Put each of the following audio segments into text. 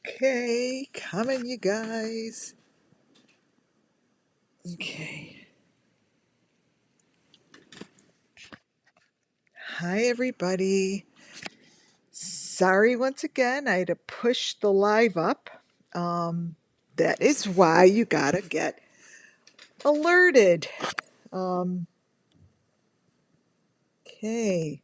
Okay, coming, you guys. Okay. Hi, everybody. Sorry once again, I had to push the live up. Um, that is why you gotta get alerted. Um, okay.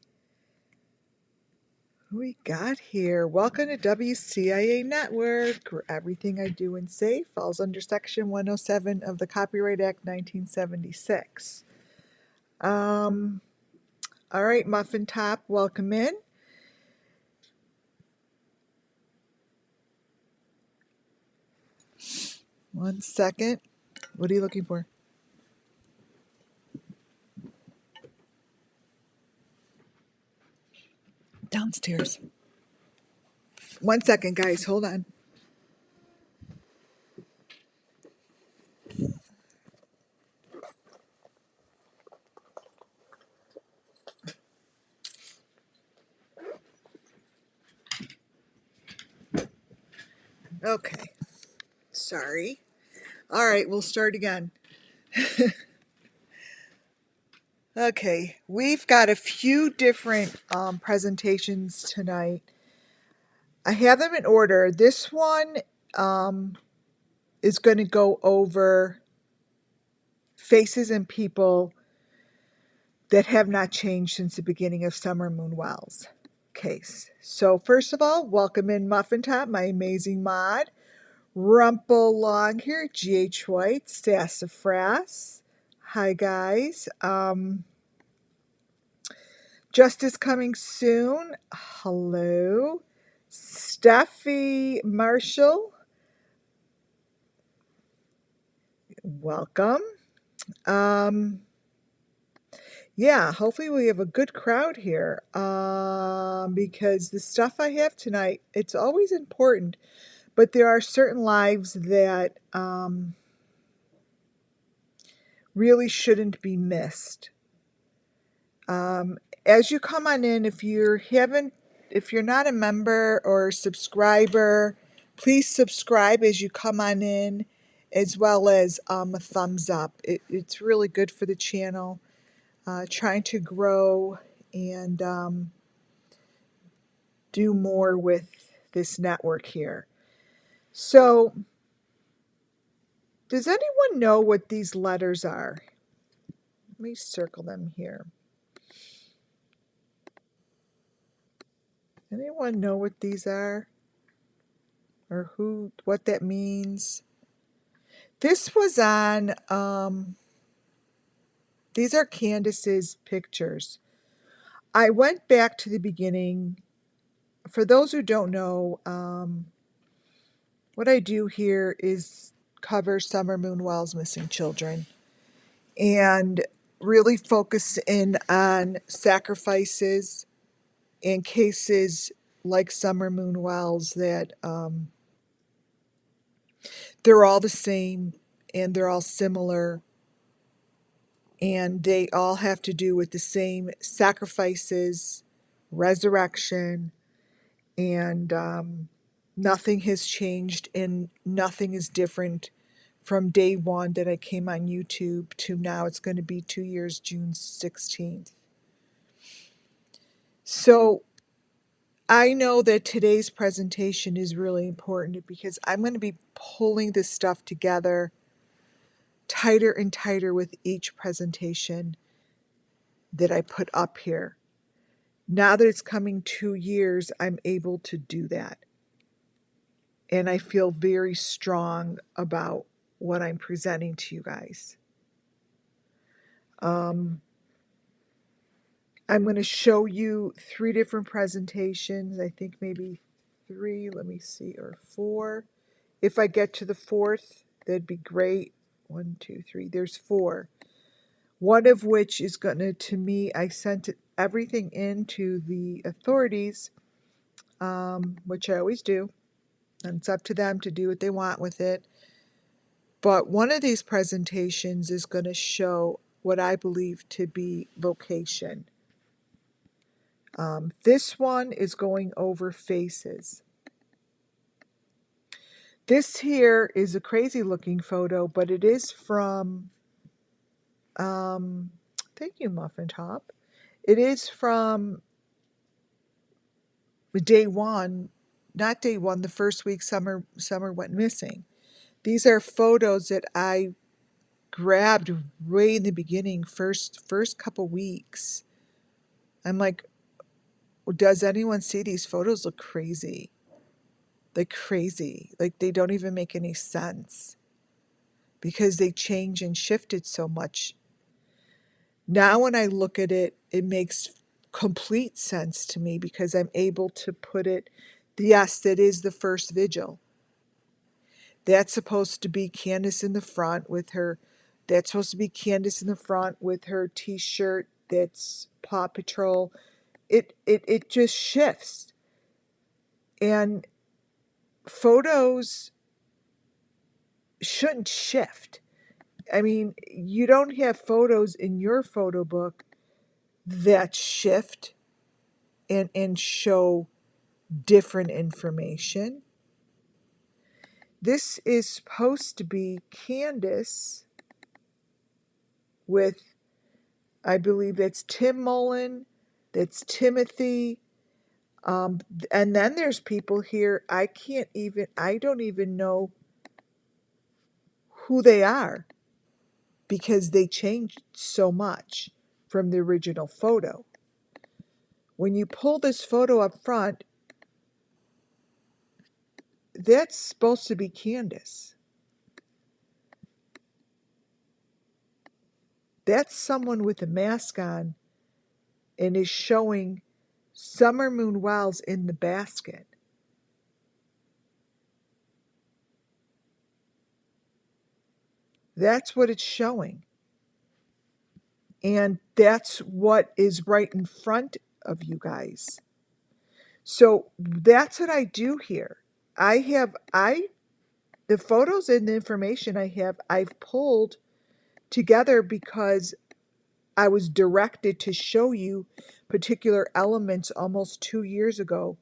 Who we got here? Welcome to WCIA Network, where everything I do and say falls under Section 107 of the Copyright Act 1976. All right, Muffin Top, welcome in. One second. What are you looking for? Downstairs. 1 second, guys. Hold on. Okay. Sorry. All right, we'll start again. Okay, we've got a few different presentations tonight. I have them in order. This one is going to go over faces and people that have not changed since the beginning of Summer Moon Wells case. So first of all, welcome in Muffin Top, my amazing mod. Rumple Long here, G.H. White, Sassafras. Hi guys. Justice coming soon. Hello. Steffi Marshall. Welcome. Yeah, hopefully we have a good crowd here. Because the stuff I have tonight, it's always important, but there are certain lives that really shouldn't be missed. As you come on in, if you're not a member or subscriber, please subscribe as you come on in, as well as a thumbs up. It's really good for the channel. Trying to grow and do more with this network here. So, does anyone know what these letters are? Let me circle them here. Anyone know what these are? Or what that means? This was on, these are Candace's pictures. I went back to the beginning. For those who don't know, what I do here is cover Summer Moon Wells missing children and really focus in on sacrifices and cases like Summer Moon Wells that they're all the same and they're all similar, and they all have to do with the same sacrifices, resurrection, and nothing has changed and nothing is different from day one that I came on YouTube to now. It's going to be 2 years, June 16th. So I know that today's presentation is really important because I'm going to be pulling this stuff together tighter and tighter with each presentation that I put up here. Now that it's coming 2 years, I'm able to do that. And I feel very strong about what I'm presenting to you guys. I'm going to show you 3 different presentations. I think maybe 3, let me see, or 4. If I get to the 4th, that'd be great. 1, 2, 3, there's 4. One of which is going to me, I sent everything in to the authorities, which I always do. And it's up to them to do what they want with it. But one of these presentations is going to show what I believe to be vocation. This one is going over faces. This here is a crazy looking photo, but it is from, thank you, Muffin Top. It is from day one, not day one, the first week Summer went missing. These are photos that I grabbed way in the beginning, first couple weeks. I'm like, does anyone see these photos look crazy? Like crazy. Like they don't even make any sense because they change and shifted so much. Now when I look at it, it makes complete sense to me because I'm able to put it, yes, that is the first vigil. That's supposed to be Candace in the front with her, that's supposed to be Candace in the front with her t-shirt that's Paw Patrol. It just shifts. And photos shouldn't shift. I mean, you don't have photos in your photo book that shift and show different information. This is supposed to be Candace with, I believe that's Tim Mullen, that's Timothy, and then there's people here I don't even know who they are because they changed so much from the original photo. When you pull this photo up front, that's supposed to be Candace. That's someone with a mask on and is showing Summer Moon Wells in the basket. That's what it's showing. And that's what is right in front of you guys. So that's what I do here. The photos and the information I've pulled together because I was directed to show you particular elements almost 2 years ago.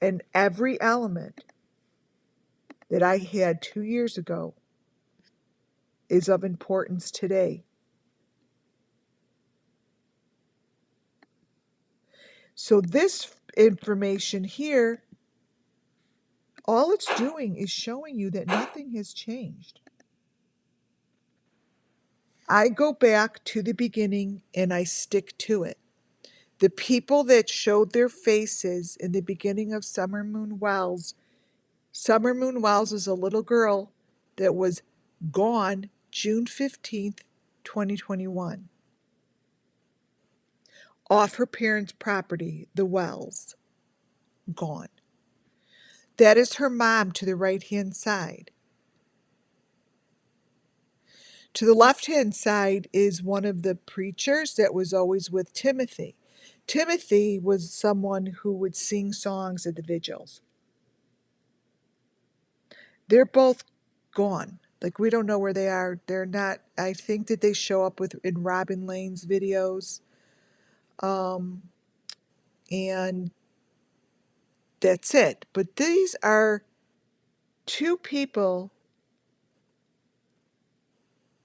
And every element that I had 2 years ago is of importance today. So this information here, all it's doing is showing you that nothing has changed. I go back to the beginning and I stick to it. The people that showed their faces in the beginning of Summer Moon Wells is a little girl that was gone June 15th, 2021, off her parents' property, the Wells, gone. That is her mom to the right-hand side. To the left-hand side is one of the preachers that was always with Timothy. Timothy was someone who would sing songs at the vigils. They're both gone. Like, we don't know where they are. They're not, I think that they show up in Robin Lane's videos. And that's it. But these are two people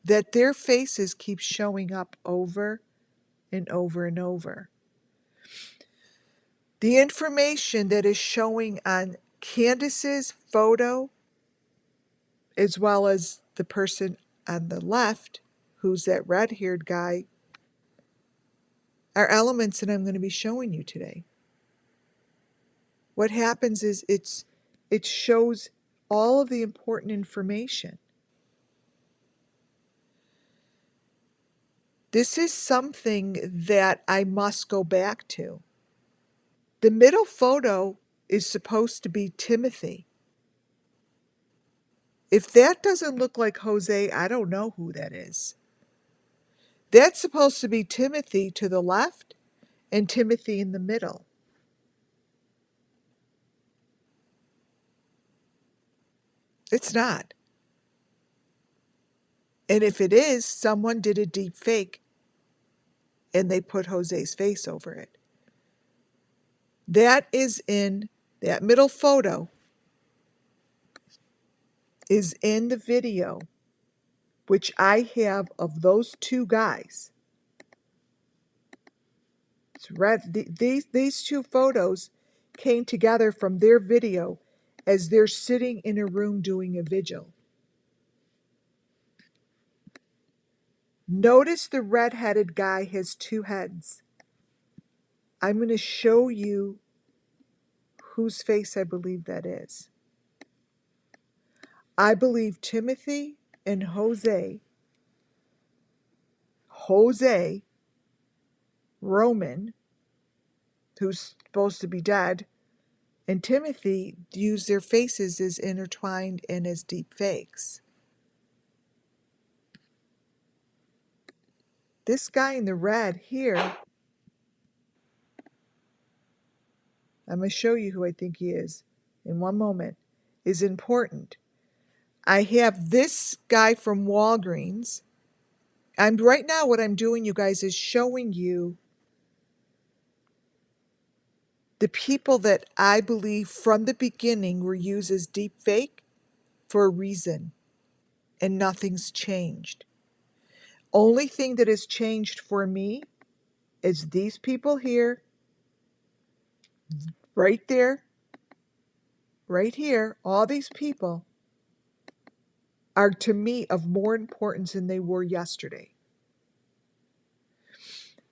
that their faces keep showing up over and over and over. The information that is showing on Candace's photo, as well as the person on the left, who's that red-haired guy, are elements that I'm going to be showing you today. What happens is it shows all of the important information. This is something that I must go back to. The middle photo is supposed to be Timothy. If that doesn't look like Jose, I don't know who that is. That's supposed to be Timothy to the left and Timothy in the middle. It's not. And if it is, someone did a deep fake and they put Jose's face over it. That is in that middle photo is in the video, which I have of those two guys. It's red. These two photos came together from their video as they're sitting in a room doing a vigil. Notice the red-headed guy has two heads. I'm going to show you whose face I believe that is. I believe Timothy and Jose Roman, who's supposed to be dead, and Timothy use their faces as intertwined and as deep fakes. This guy in the red here, I'm going to show you who I think he is in one moment, is important. I have this guy from Walgreens. Right now what I'm doing, you guys, is showing you the people that I believe from the beginning were used as deep fake for a reason, and nothing's changed. Only thing that has changed for me is these people here, right there, right here. All these people are to me of more importance than they were yesterday.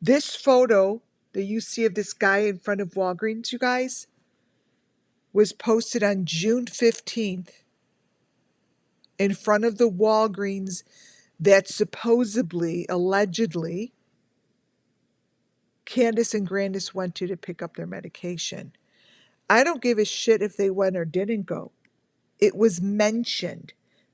This photo that you see of this guy in front of Walgreens, you guys, was posted on June 15th in front of the Walgreens that supposedly, allegedly, Candace and Grandis went to pick up their medication. I don't give a shit if they went or didn't go. It was mentioned.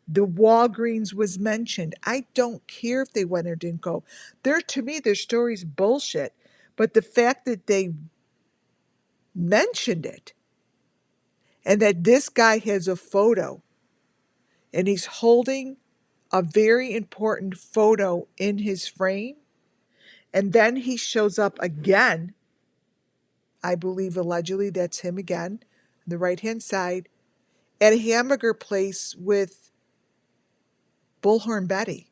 The Walgreens was mentioned. I don't care if they went or didn't go. To me, their story's bullshit. But the fact that they mentioned it, and that this guy has a photo, and he's holding a very important photo in his frame, and then he shows up again, I believe allegedly that's him again, on the right-hand side, at a hamburger place with Bullhorn Betty.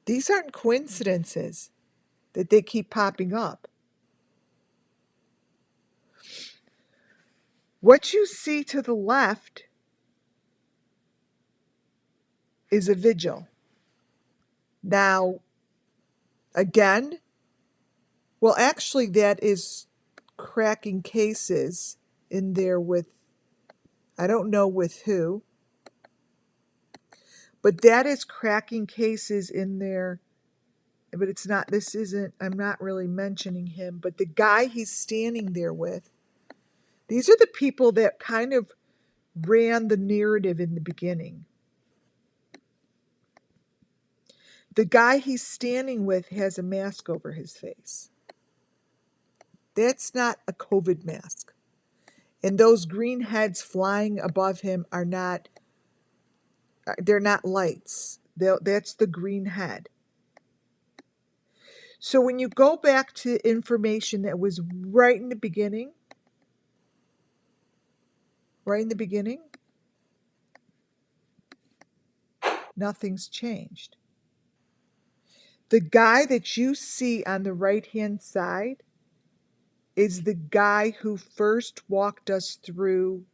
These aren't coincidences that they keep popping up. What you see to the left is a vigil. Now, again, well, actually, that is cracking cases in there with, I don't know with who, but that is cracking cases in there. But it's not, this isn't, I'm not really mentioning him, but the guy he's standing there with, these are the people that kind of ran the narrative in the beginning. The guy he's standing with has a mask over his face. That's not a COVID mask. And those green heads flying above him are not, they're not lights. That's the green head. So when you go back to information that was right in the beginning, nothing's changed. The guy that you see on the right-hand side is the guy who first walked us through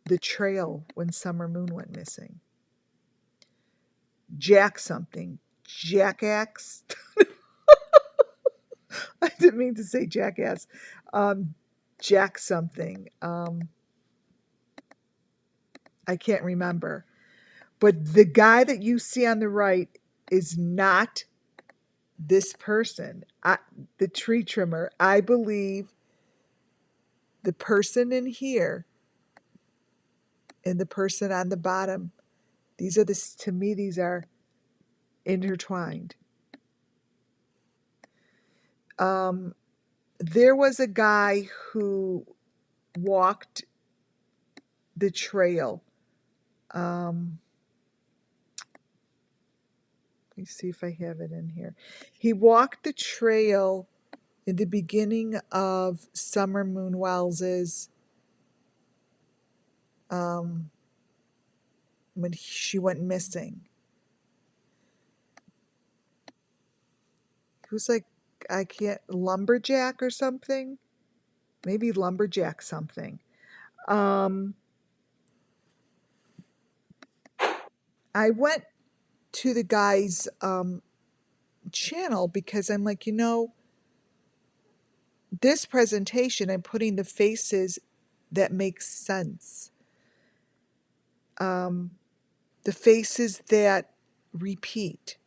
the trail when Summer Moon went missing. Jack something. Jackass. I didn't mean to say jackass. Jack something. I can't remember. But the guy that you see on the right is not this person. The tree trimmer. I believe the person in here and the person on the bottom, to me, these are intertwined. There was a guy who walked the trail. Let me see if I have it in here. He walked the trail in the beginning of Summer Moon Wells's, when she went missing. He was like, I can't, lumberjack or something? Maybe lumberjack something. I went to the guy's channel because I'm like, this presentation, I'm putting the faces that make sense. The faces that repeat.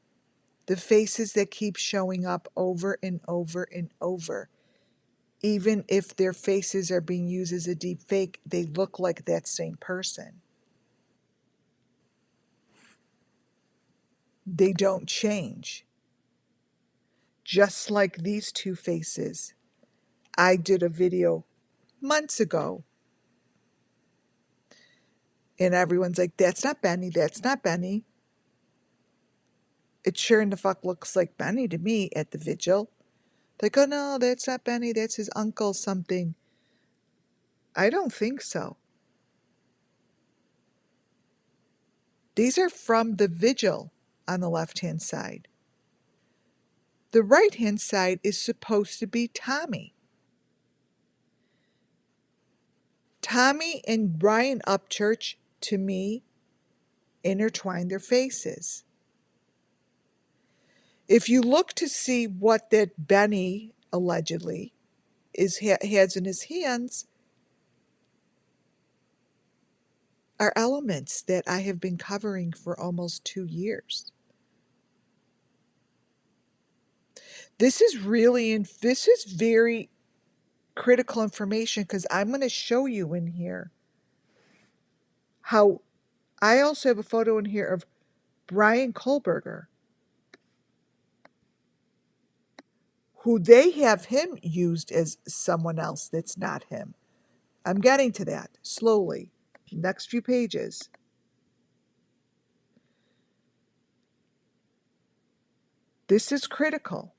The faces that keep showing up over and over and over. Even if their faces are being used as a deep fake, they look like that same person. They don't change. Just like these two faces. I did a video months ago, and everyone's like, that's not Benny, that's not Benny. It sure in the fuck looks like Benny to me at the vigil. They go, no, that's not Benny, that's his uncle something. I don't think so. These are from the vigil on the left-hand side. The right-hand side is supposed to be Tommy. Tommy and Brian Upchurch, to me, intertwine their faces. If you look to see what that Benny, allegedly, has in his hands, are elements that I have been covering for almost 2 years. This is very critical information, because I'm going to show you in here how I also have a photo in here of Brian Kohlberger, who they have him used as someone else that's not him. I'm getting to that slowly. Next few pages. This is critical.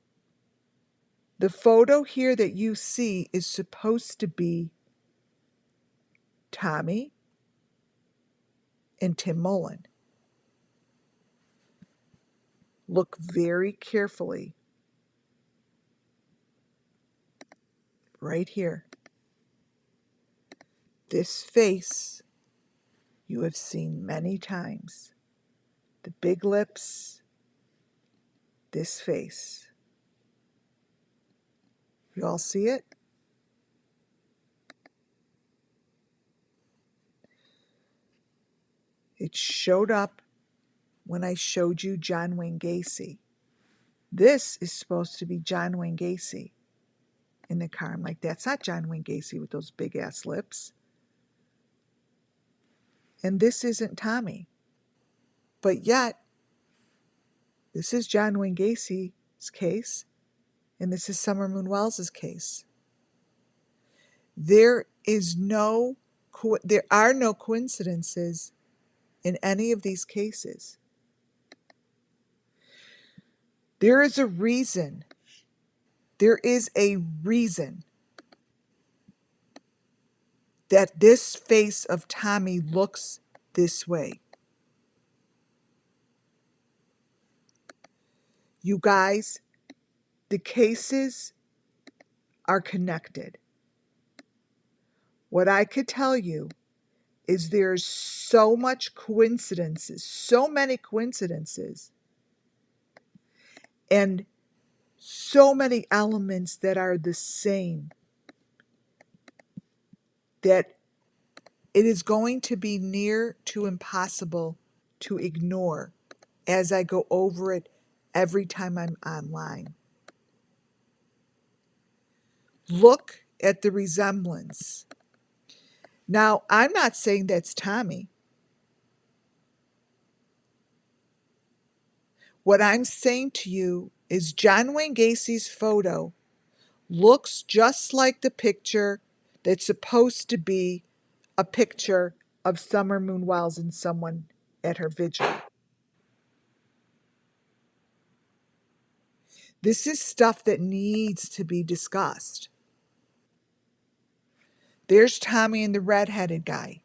The photo here that you see is supposed to be Tommy and Tim Mullen. Look very carefully. Right here. This face you have seen many times. The big lips, this face. You all see it? It showed up when I showed you John Wayne Gacy. This is supposed to be John Wayne Gacy in the car. I'm like, that's not John Wayne Gacy with those big ass lips. And this isn't Tommy. But yet, this is John Wayne Gacy's case, and this is Summer Moon Wells's case. There are no coincidences in any of these cases. There is a reason. There is a reason that this face of Tommy looks this way. You guys, the cases are connected. What I could tell you is there's so much coincidences, so many coincidences, and so many elements that are the same, that it is going to be near to impossible to ignore as I go over it every time I'm online. Look at the resemblance. Now, I'm not saying that's Tommy. What I'm saying to you is John Wayne Gacy's photo looks just like the picture that's supposed to be a picture of Summer Moon Wells and someone at her vigil. This is stuff that needs to be discussed. There's Tommy and the redheaded guy.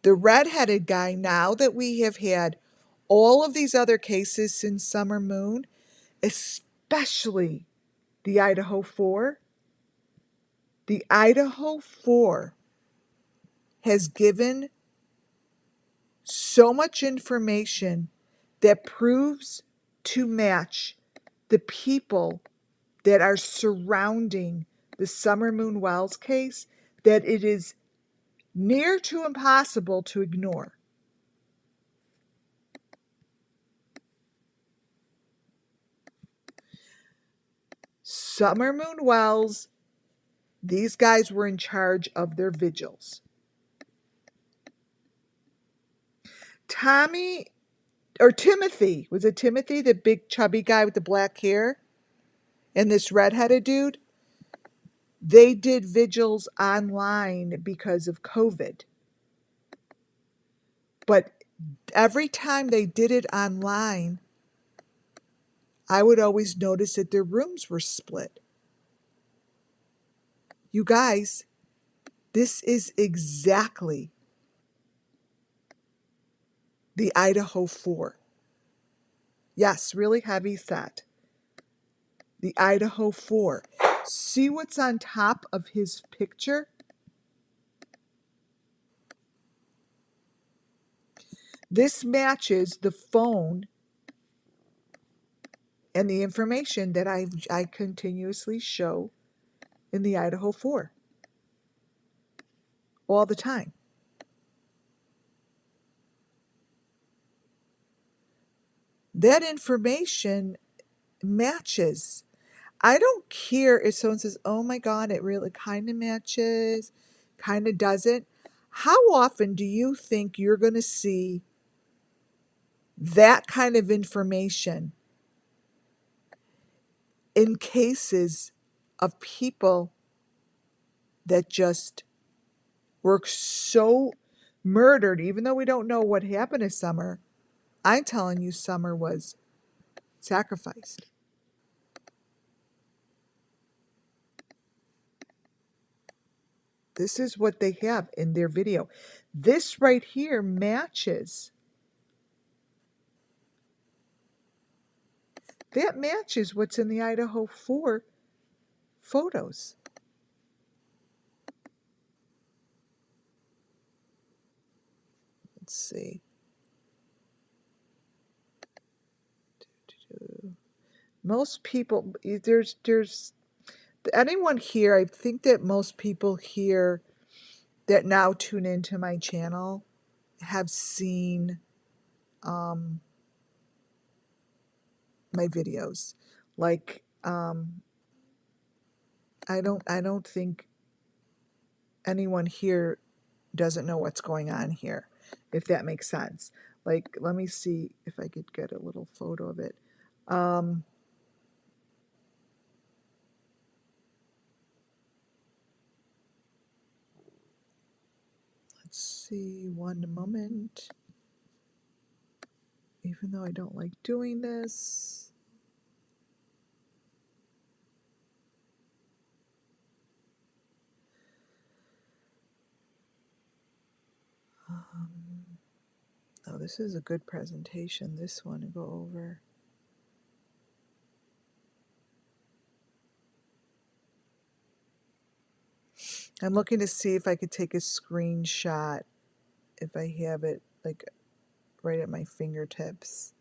The redheaded guy, now that we have had all of these other cases since Summer Moon, especially the Idaho 4, the Idaho 4 has given so much information that proves to match the people that are surrounding the Summer Moon Wells case that it is near to impossible to ignore. Summer Moon Wells, these guys were in charge of their vigils. Timothy, was it Timothy, the big chubby guy with the black hair, and this redheaded dude? They did vigils online because of COVID. But every time they did it online, I would always notice that their rooms were split. You guys, this is exactly the Idaho 4. Yes, really heavy set. The Idaho 4. See what's on top of his picture? This matches the phone and the information that I continuously show in the Idaho 4 all the time. That information matches. I don't care if someone says, oh my God, it really kind of matches, kind of doesn't. How often do you think you're going to see that kind of information in cases of people that just were so murdered, even though we don't know what happened to Summer? I'm telling you, Summer was sacrificed. This is what they have in their video. This right here matches. That matches what's in the Idaho 4 photos. Let's see. Most people, there's anyone here, I think that most people here that now tune into my channel have seen my videos. Like, I don't think anyone here doesn't know what's going on here, if that makes sense. Like, let me see if I could get a little photo of it. Let's see, one moment. Even though I don't like doing this. Oh, this is a good presentation, this one to go over. I'm looking to see if I could take a screenshot if I have it like right at my fingertips.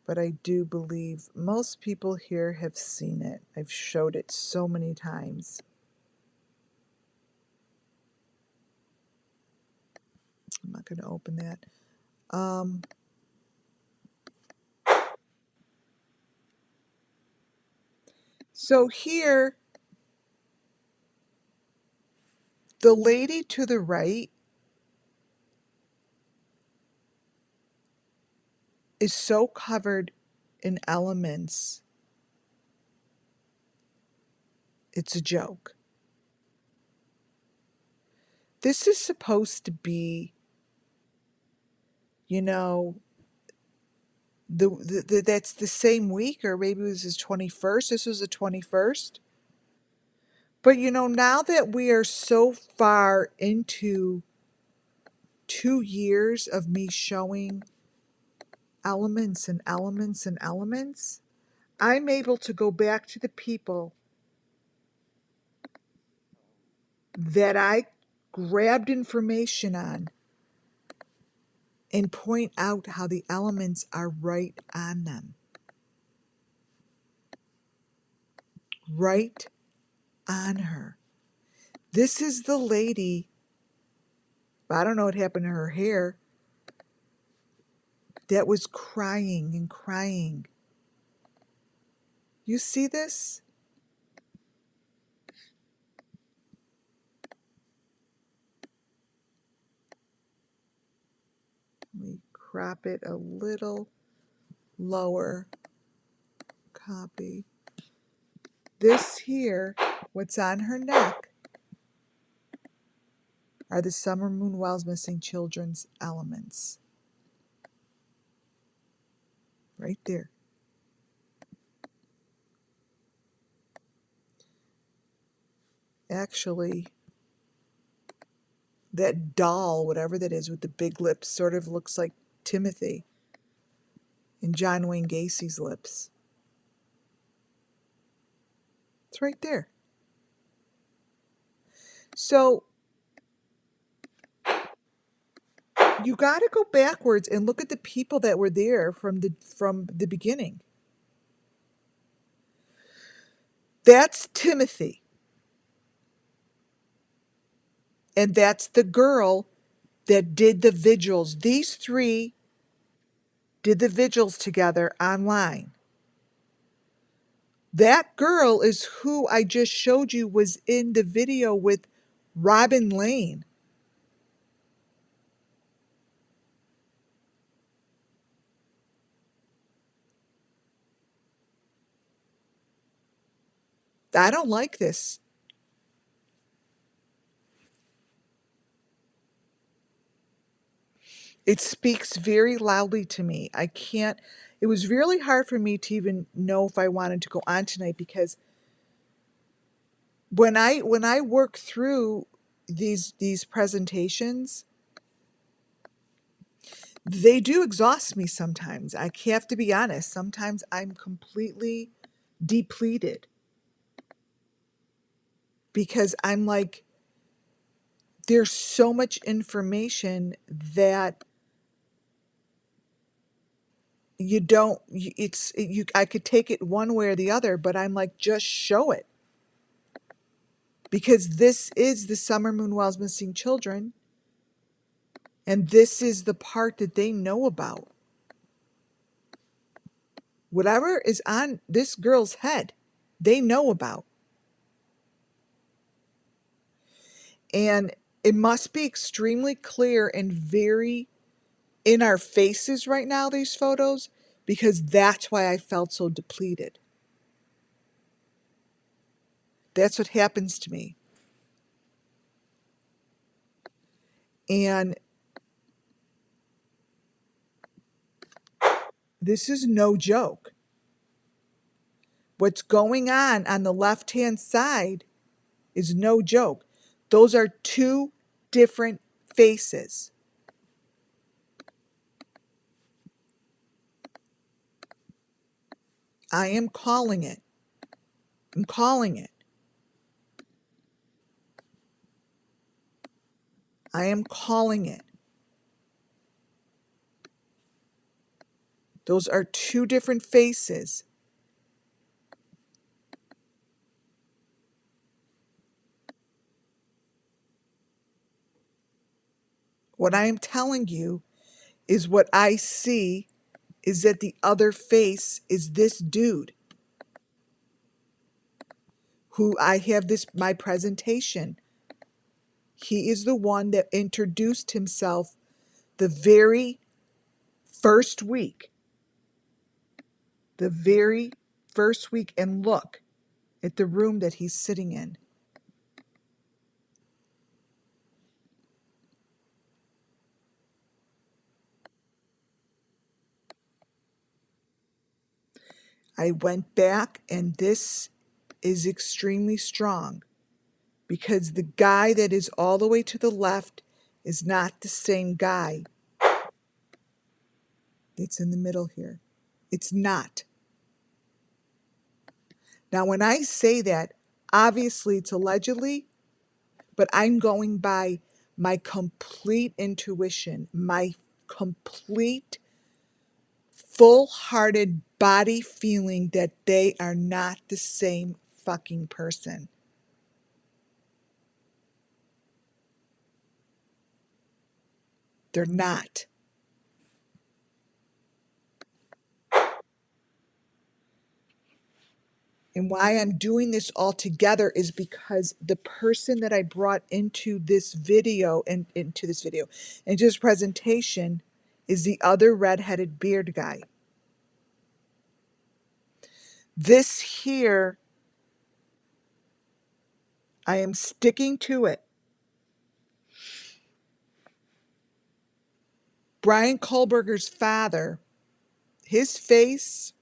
But I do believe most people here have seen it. I've showed it so many times. I'm not going to open that. So here, the lady to the right is so covered in elements, it's a joke. This is supposed to be, you know, That's the same week, or maybe it was his 21st. This was the 21st. But now that we are so far into 2 years of me showing elements and elements and elements, I'm able to go back to the people that I grabbed information on and point out how the elements are right on them. Right on her. This is the lady, I don't know what happened to her hair, that was crying and crying. You see this? Let me crop it a little lower. Copy. This here, what's on her neck, are the Summer Moon Wells Missing Children's elements. Right there. Actually, that doll, whatever that is with the big lips, sort of looks like Timothy in John Wayne Gacy's lips. It's right there. So you got to go backwards and look at the people that were there from the beginning. That's Timothy. And that's the girl that did the vigils. These three did the vigils together online. That girl is who I just showed you was in the video with Robin Lane. I don't like this. It speaks very loudly to me. I can't, it was really hard for me to even know if I wanted to go on tonight, because when I work through these presentations, they do exhaust me sometimes. I have to be honest. Sometimes I'm completely depleted because I'm like, there's so much information that you don't, I could take it one way or the other, but I'm like, just show it. Because this is the Summer Moon Wells Missing Children, and this is the part that they know about. Whatever is on this girl's head, they know about. And it must be extremely clear and very in our faces right now, these photos, because that's why I felt so depleted. That's what happens to me. And this is no joke. What's going on the left-hand side is no joke. Those are two different faces. I am calling it. I'm calling it. I am calling it. Those are two different faces. What I am telling you is what I see is that the other face is this dude who I have my presentation. He is the one that introduced himself the very first week. The very first week, and look at the room that he's sitting in. I went back, and this is extremely strong because the guy that is all the way to the left is not the same guy that's in the middle here. It's not. Now, when I say that, obviously it's allegedly, but I'm going by my complete intuition, my complete, full-hearted body feeling that they are not the same fucking person. They're not. And why I'm doing this all together is because the person that I brought into this video into this presentation is the other redheaded beard guy. This here, I am sticking to it. Brian Kohlberger's father, his face,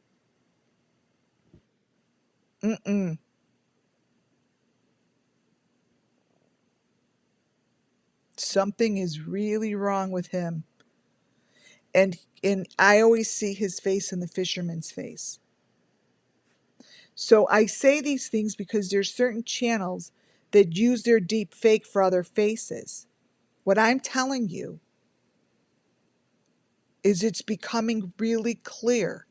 something is really wrong with him. And I always see his face in the fisherman's face. So I say these things because there's certain channels that use their deep fake for other faces. What I'm telling you is it's becoming really clear.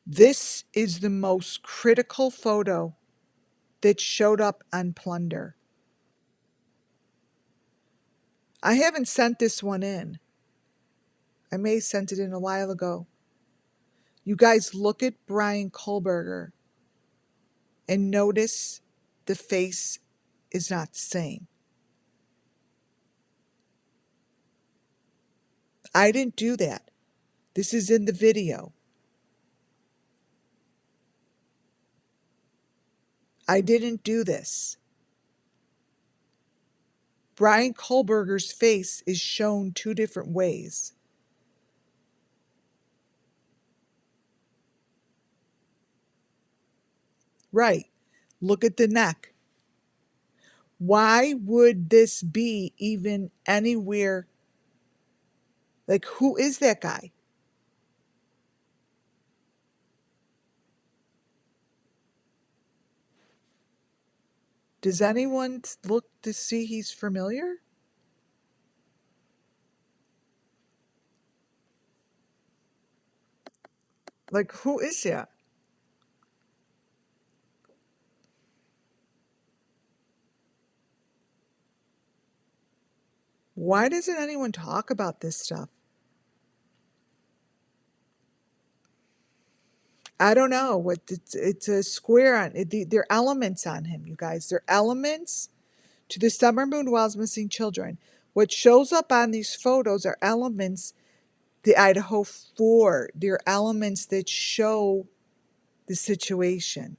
This is the most critical photo that showed up on Plunder. I haven't sent this one in. I may have sent it in a while ago. You guys look at Brian Kohlberger and notice the face is not the same. I didn't do that. This is in the video. I didn't do this. Brian Kohlberger's face is shown two different ways. Right. Look at the neck. Why would this be even anywhere? Like, who is that guy? Does anyone look to see he's familiar? Like, who is that? Why doesn't anyone talk about this stuff? I don't know. What it's a square on it. There are elements on him, you guys. There are elements to the summer moon while missing children. What shows up on these photos are elements, the Idaho 4. They're elements that show the situation.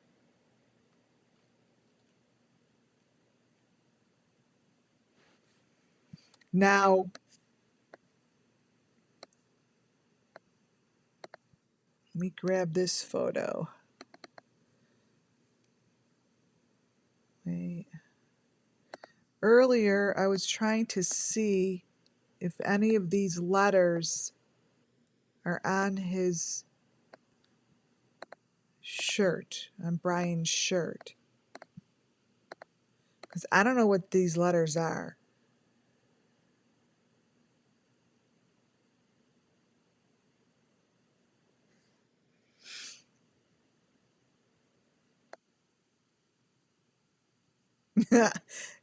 Now, let me grab this photo. Wait. Earlier, I was trying to see if any of these letters are on his shirt, on Brian's shirt. Because I don't know what these letters are.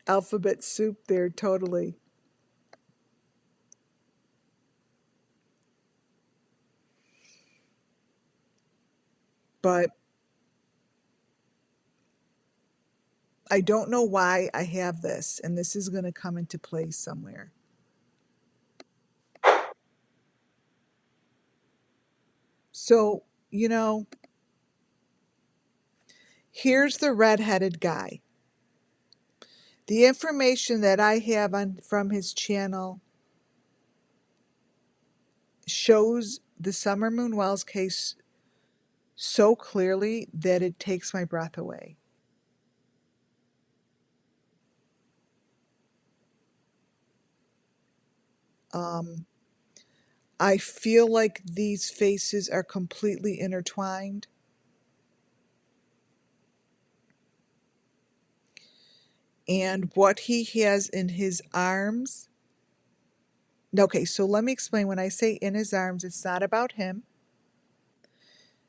Alphabet soup there, totally. But I don't know why I have this, and this is going to come into play somewhere. So, here's the redheaded guy. The information that I have from his channel shows the Summer Moon Wells case so clearly that it takes my breath away. I feel like these faces are completely intertwined. And what he has in his arms. Okay, so let me explain. When I say in his arms, it's not about him.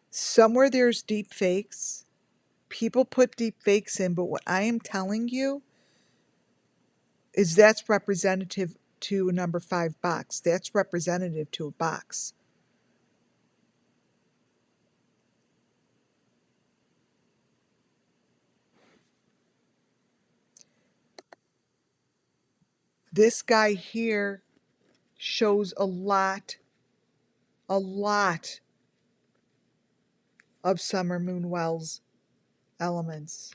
Somewhere there's deep fakes. People put deep fakes in, but what I am telling you is that's representative to a number 5 box. That's representative to a box. This guy here shows a lot of Summer Moon Wells elements.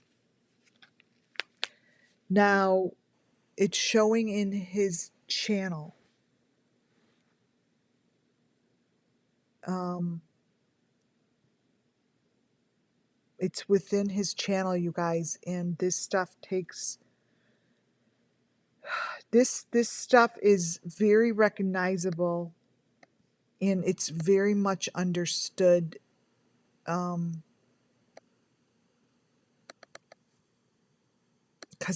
Now, it's showing in his channel. It's within his channel, you guys, and this stuff takes this stuff is very recognizable, and it's very much understood. Because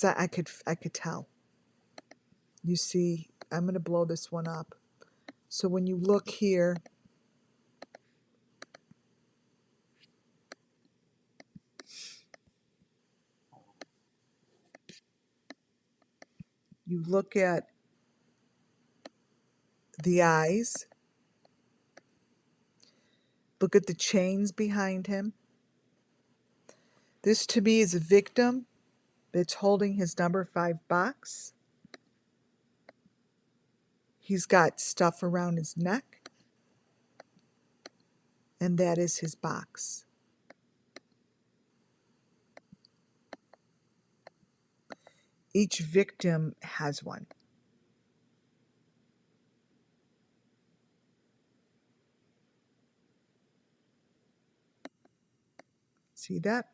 I could tell. You see, I'm gonna blow this one up. So when you look here, you look at the eyes, look at the chains behind him. This to me is a victim that's holding his number 5 box. He's got stuff around his neck, and that is his box. Each victim has one. See that?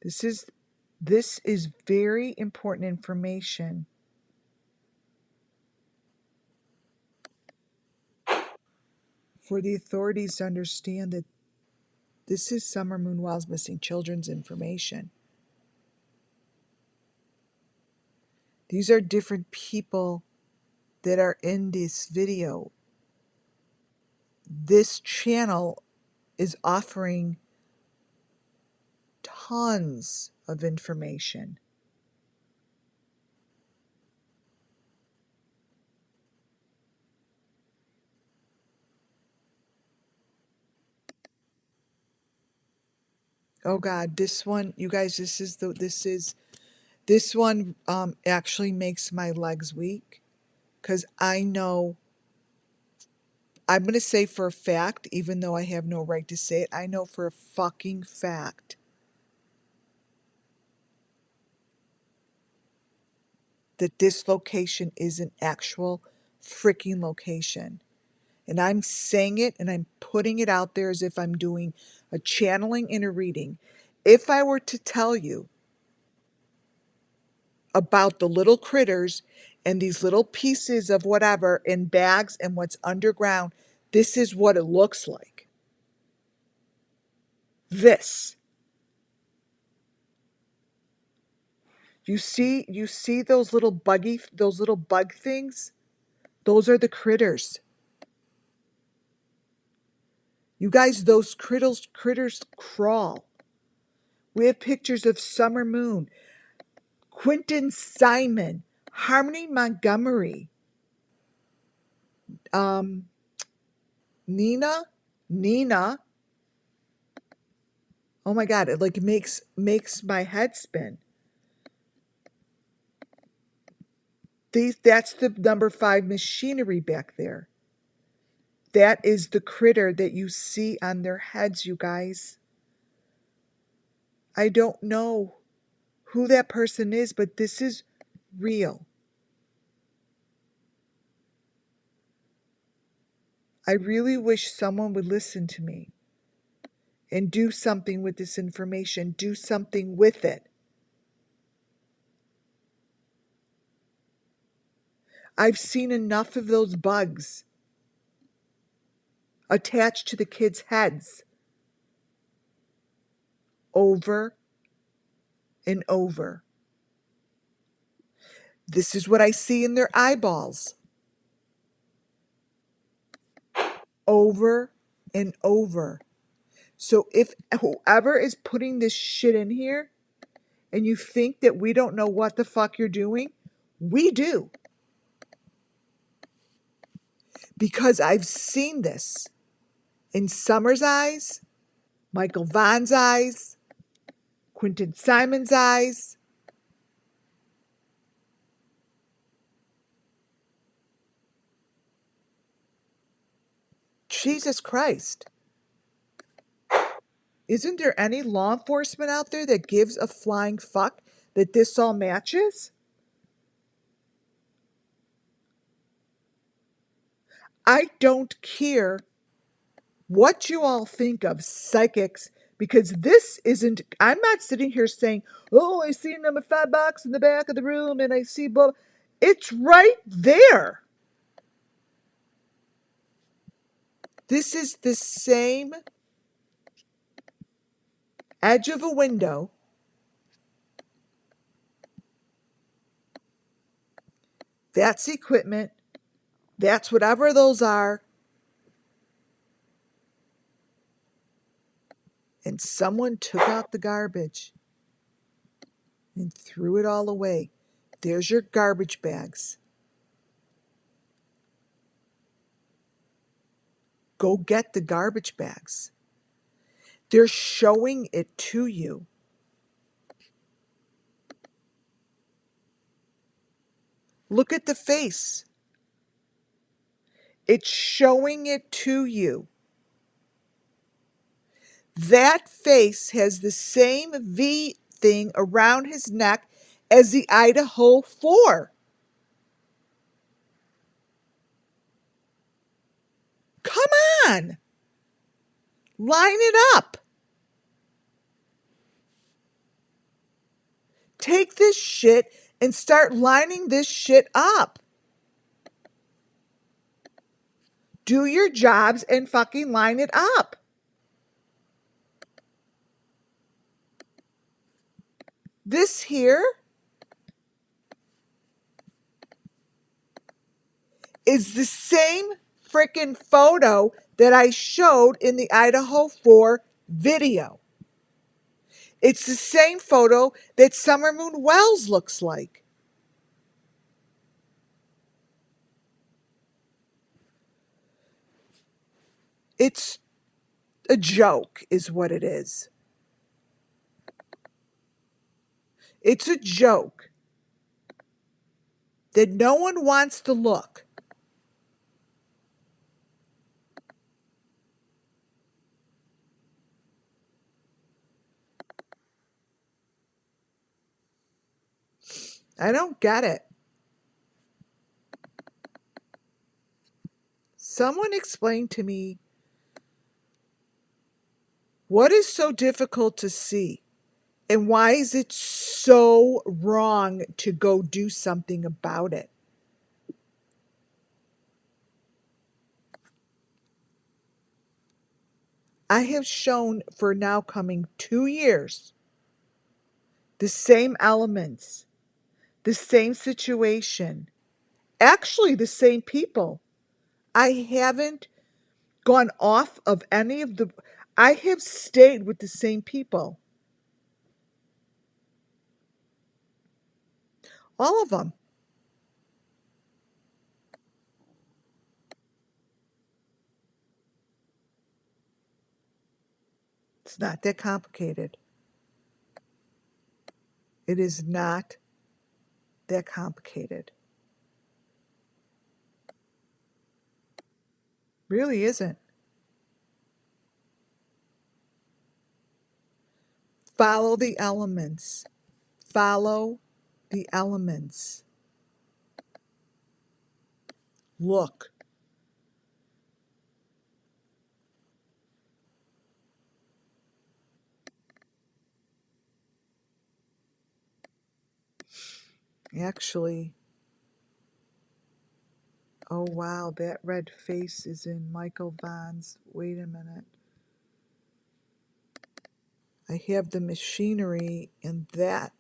This is very important information for the authorities to understand that this is Summer Moon Wells missing children's information. These are different people that are in this video. This channel is offering tons of information. Oh God, this one, you guys, this one actually makes my legs weak, because I know, I'm going to say for a fact, even though I have no right to say it, I know for a fucking fact that this location is an actual freaking location. And I'm saying it and I'm putting it out there as if I'm doing a channeling and a reading. If I were to tell you about the little critters and these little pieces of whatever in bags and what's underground, this is what it looks like. This. You see those little bug things? Those are the critters. You guys, those critters crawl. We have pictures of Summer Moon, Quentin Simon, Harmony Montgomery, um, Nina. Oh my God! It like makes my head spin. That's the number 5 machinery back there. That is the critter that you see on their heads, you guys. I don't know who that person is, but this is real. I really wish someone would listen to me and do something with this information, do something with it. I've seen enough of those bugs attached to the kids' heads over and over. This is what I see in their eyeballs over and over. So if whoever is putting this shit in here and you think that we don't know what the fuck you're doing, we do. Because I've seen this in Summer's eyes, Michael Vaughn's eyes, Quentin Simon's eyes. Jesus Christ. Isn't there any law enforcement out there that gives a flying fuck that this all matches? I don't care what you all think of psychics, because this isn't, I'm not sitting here saying, oh, I see number 5 box in the back of the room and I see blah. It's right there. This is the same edge of a window. That's equipment. That's whatever those are. And someone took out the garbage and threw it all away. There's your garbage bags. Go get the garbage bags. They're showing it to you. Look at the face. It's showing it to you. That face has the same V thing around his neck as the Idaho 4. Come on. Line it up. Take this shit and start lining this shit up. Do your jobs and fucking line it up. This here is the same freaking photo that I showed in the Idaho 4 video. It's the same photo that Summer Moon Wells looks like. It's a joke, is what it is. It's a joke that no one wants to look. I don't get it. Someone explain to me, what is so difficult to see? And why is it so wrong to go do something about it? I have shown for now coming 2 years the same elements, the same situation, actually the same people. I haven't gone off of any of the, I have stayed with the same people. All of them. It's not that complicated. It is not that complicated. Really isn't. Follow the elements. Follow the elements. Look. Actually, oh wow, that red face is in Michael Vaughn's. Wait a minute. I have the machinery in that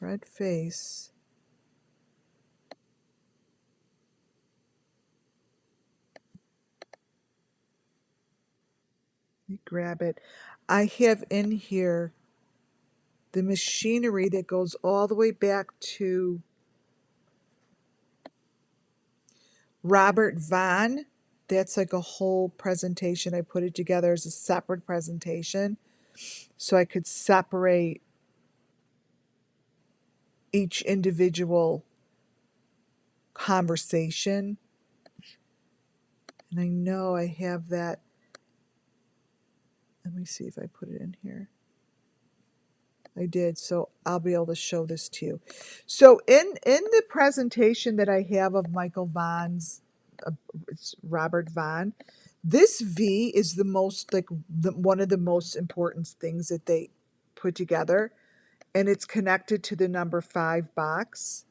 red face. Let me grab it. I have in here the machinery that goes all the way back to Robert Vaughn. That's like a whole presentation. I put it together as a separate presentation so I could separate each individual conversation. And I know I have that. Let me see if I put it in here. I did, so I'll be able to show this to you. So in the presentation that I have of Michael Vaughn's, it's Robert Vaughn, this V is the most, like, one of the most important things that they put together, and it's connected to the number 5 box.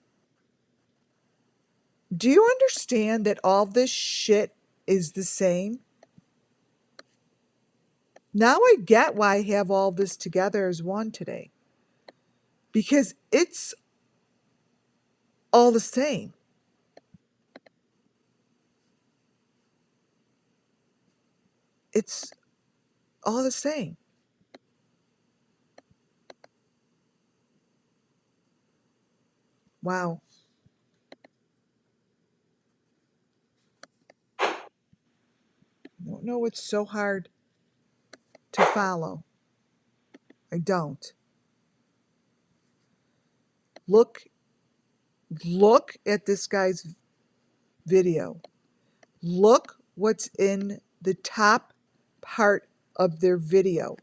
Do you understand that all this shit is the same? Now I get why I have all this together as one today. Because it's all the same. It's all the same. Wow. I don't know, it's so hard to follow. I don't. Look at this guy's video. Look what's in the top part of their video.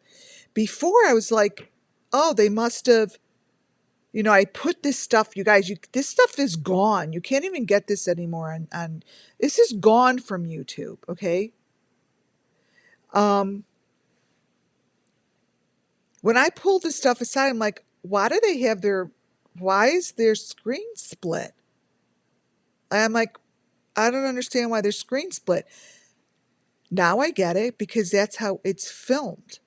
Before I was like, oh, they must have, I put this stuff, you guys, this stuff is gone. You can't even get this anymore on this is gone from YouTube, okay? When I pulled this stuff aside, I'm like, why is their screen split? I'm like, I don't understand why their screen split. Now I get it, because that's how it's filmed.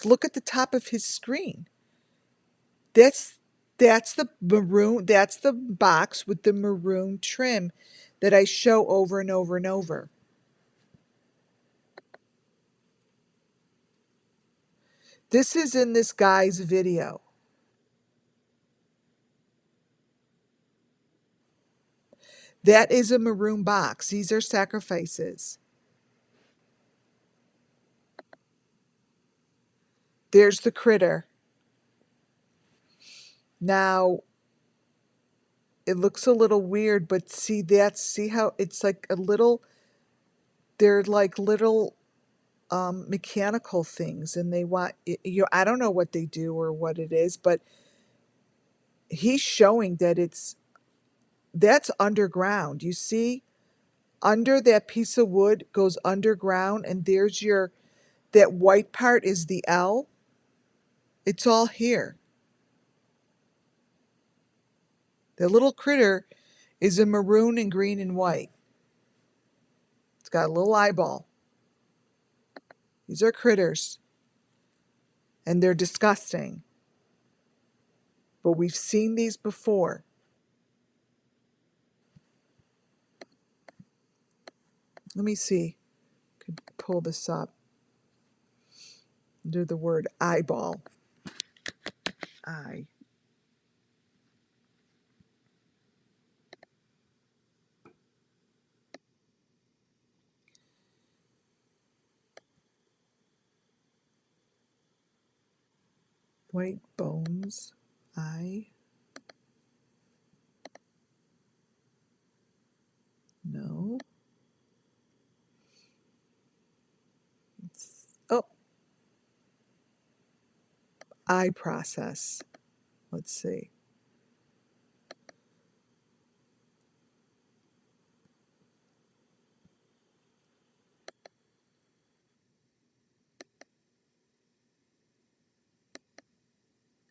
Look at the top of his screen. That's the maroon, that's the box with the maroon trim that I show over and over and over. This is in this guy's video. That is a maroon box. These are sacrifices. There's the critter. Now, it looks a little weird, but see how it's like a little, they're like little mechanical things, and they want, I don't know what they do or what it is, but he's showing that that's underground. You see, under that piece of wood goes underground, and there's that white part is the L. It's all here. The little critter is in maroon and green and white. It's got a little eyeball. These are critters, and they're disgusting. But we've seen these before. Let me see. Could pull this up. Do the word eyeball. Eye. White bones. Eye. No. eye process. Let's see.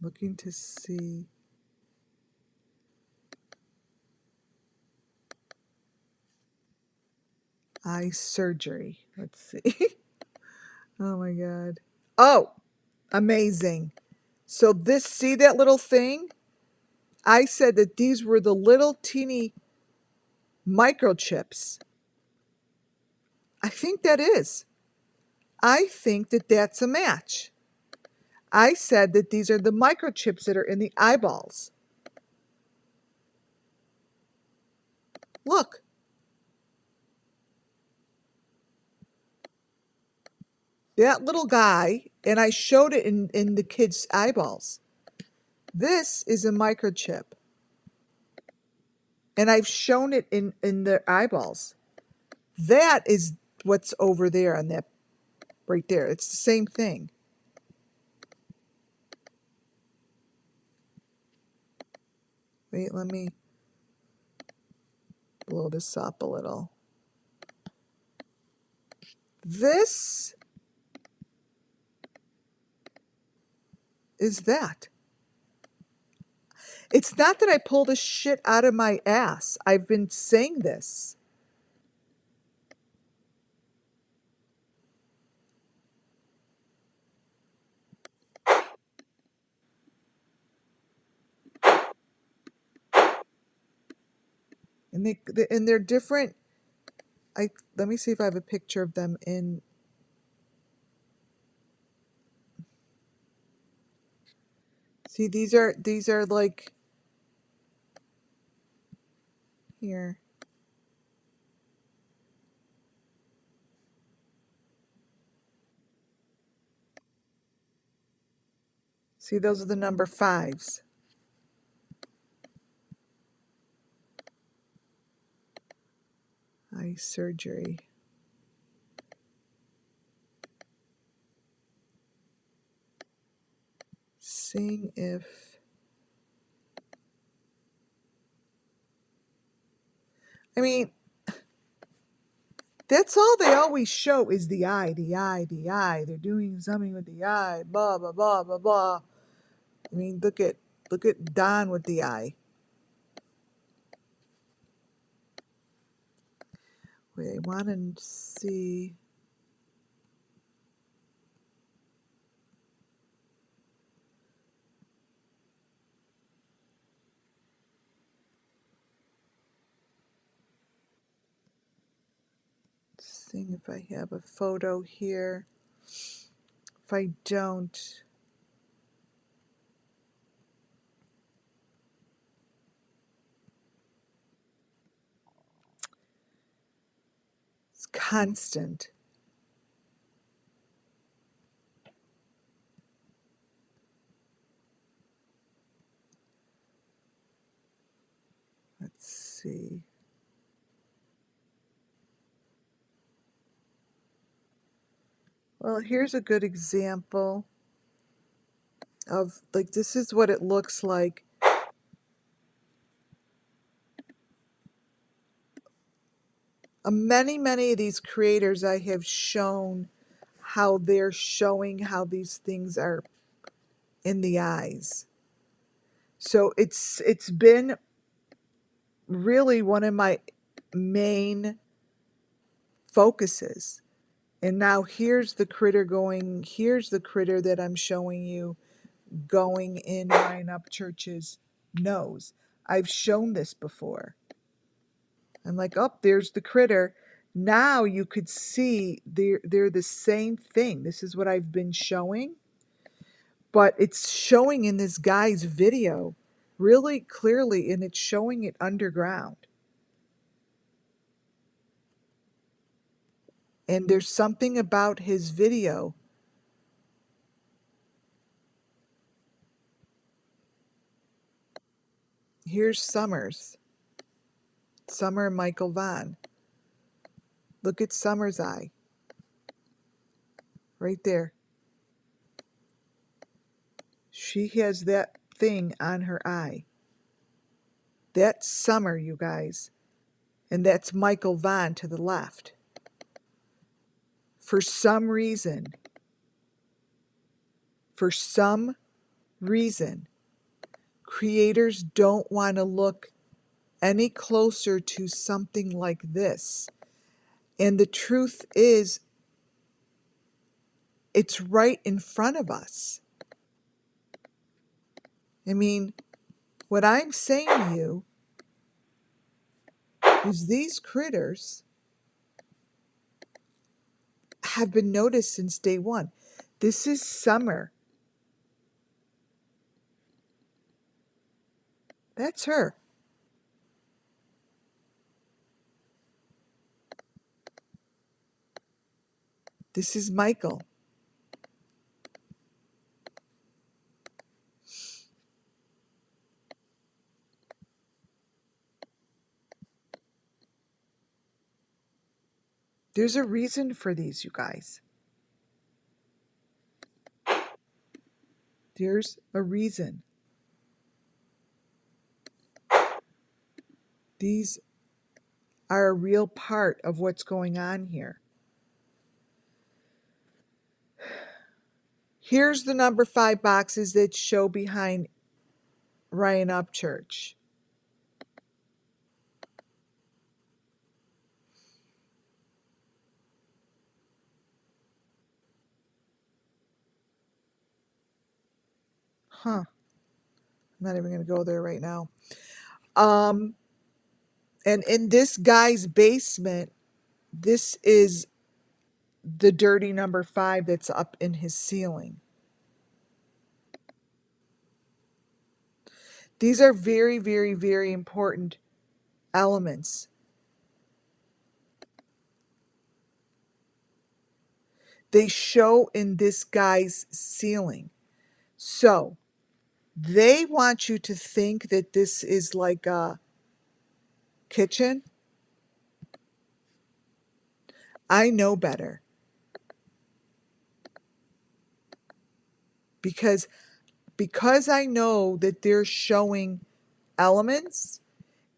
Looking to see. Eye surgery. Let's see. Oh my God. Oh, amazing. So this, see that little thing? I said that these were the little teeny microchips. I think that is. I think that that's a match. I said that these are the microchips that are in the eyeballs. Look. That little guy, and I showed it in the kid's eyeballs. This is a microchip. And I've shown it in their eyeballs. That is what's over there on that, right there. It's the same thing. Wait, let me blow this up a little. This is that. It's not that I pull this shit out of my ass. I've been saying this. And they're different. Let me see if I have a picture of them in. See, these are like here. See, those are the number 5s. Eye surgery. Seeing if, I mean, that's all they always show is the eye, the eye, the eye. They're doing something with the eye, blah, blah, blah, blah, blah. I mean, look at Don with the eye. Wait, I want to see. Seeing if I have a photo here. If I don't, it's constant. Let's see. Well, here's a good example of, like, this is what it looks like. Many of these creators I have shown how they're showing how these things are in the eyes. So it's been really one of my main focuses. And now here's the critter that I'm showing you going in Ryan Upchurch's nose. I've shown this before. I'm like, oh, there's the critter. Now you could see they're the same thing. This is what I've been showing, but it's showing in this guy's video really clearly, and it's showing it underground. And there's something about his video. Here's Summer and Michael Vaughn. Look at Summer's eye. Right there. She has that thing on her eye. That's Summer, you guys. And that's Michael Vaughn to the left. For some reason, creators don't want to look any closer to something like this. And the truth is, it's right in front of us. I mean, what I'm saying to you is these critters have been noticed since day one. This is Summer. That's her. This is Michael. There's a reason for these, you guys. There's a reason. These are a real part of what's going on here. Here's the number 5 boxes that show behind Ryan Upchurch. I'm not even going to go there right now. And in this guy's basement, this is the dirty number 5 that's up in his ceiling. These are very, very, very important elements. They show in this guy's ceiling. So they want you to think that this is like a kitchen. I know better. Because I know that they're showing elements,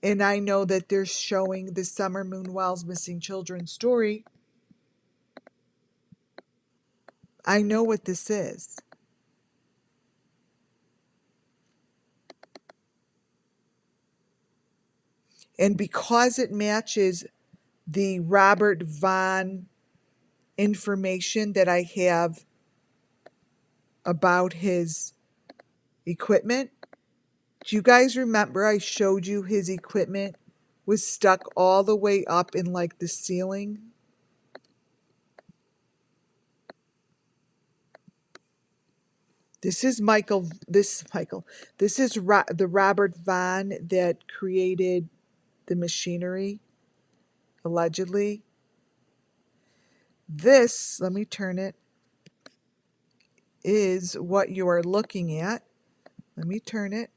and I know that they're showing the Summer Moon Wells missing children story. I know what this is. And because it matches the Robert Vaughn information that I have about his equipment, do you guys remember I showed you his equipment was stuck all the way up in like the ceiling? This is the Robert Vaughn that created the machinery, allegedly. This, let me turn it, is what you are looking at. Let me turn it.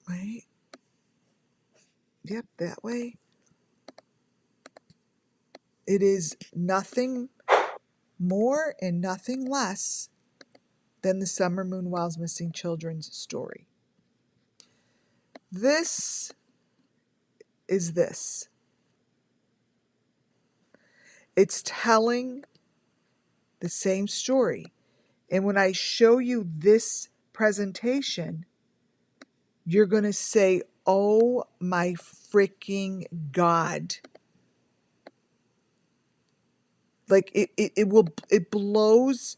Wait. Yep, that way. It is nothing more and nothing less than the Summer Moon Wells missing children's story. This is this. It's telling the same story. And when I show you this presentation, you're going to say, oh my freaking God. Like it blows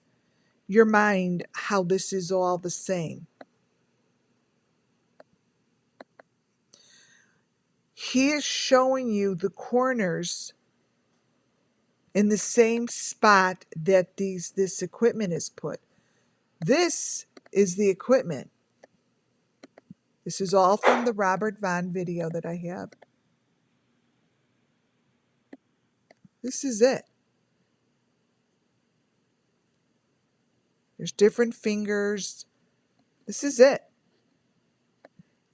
your mind how this is all the same. He is showing you the corners in the same spot that this equipment is put. This is the equipment. This is all from the Robert Vaughn video that I have. This is it. There's different fingers. This is it.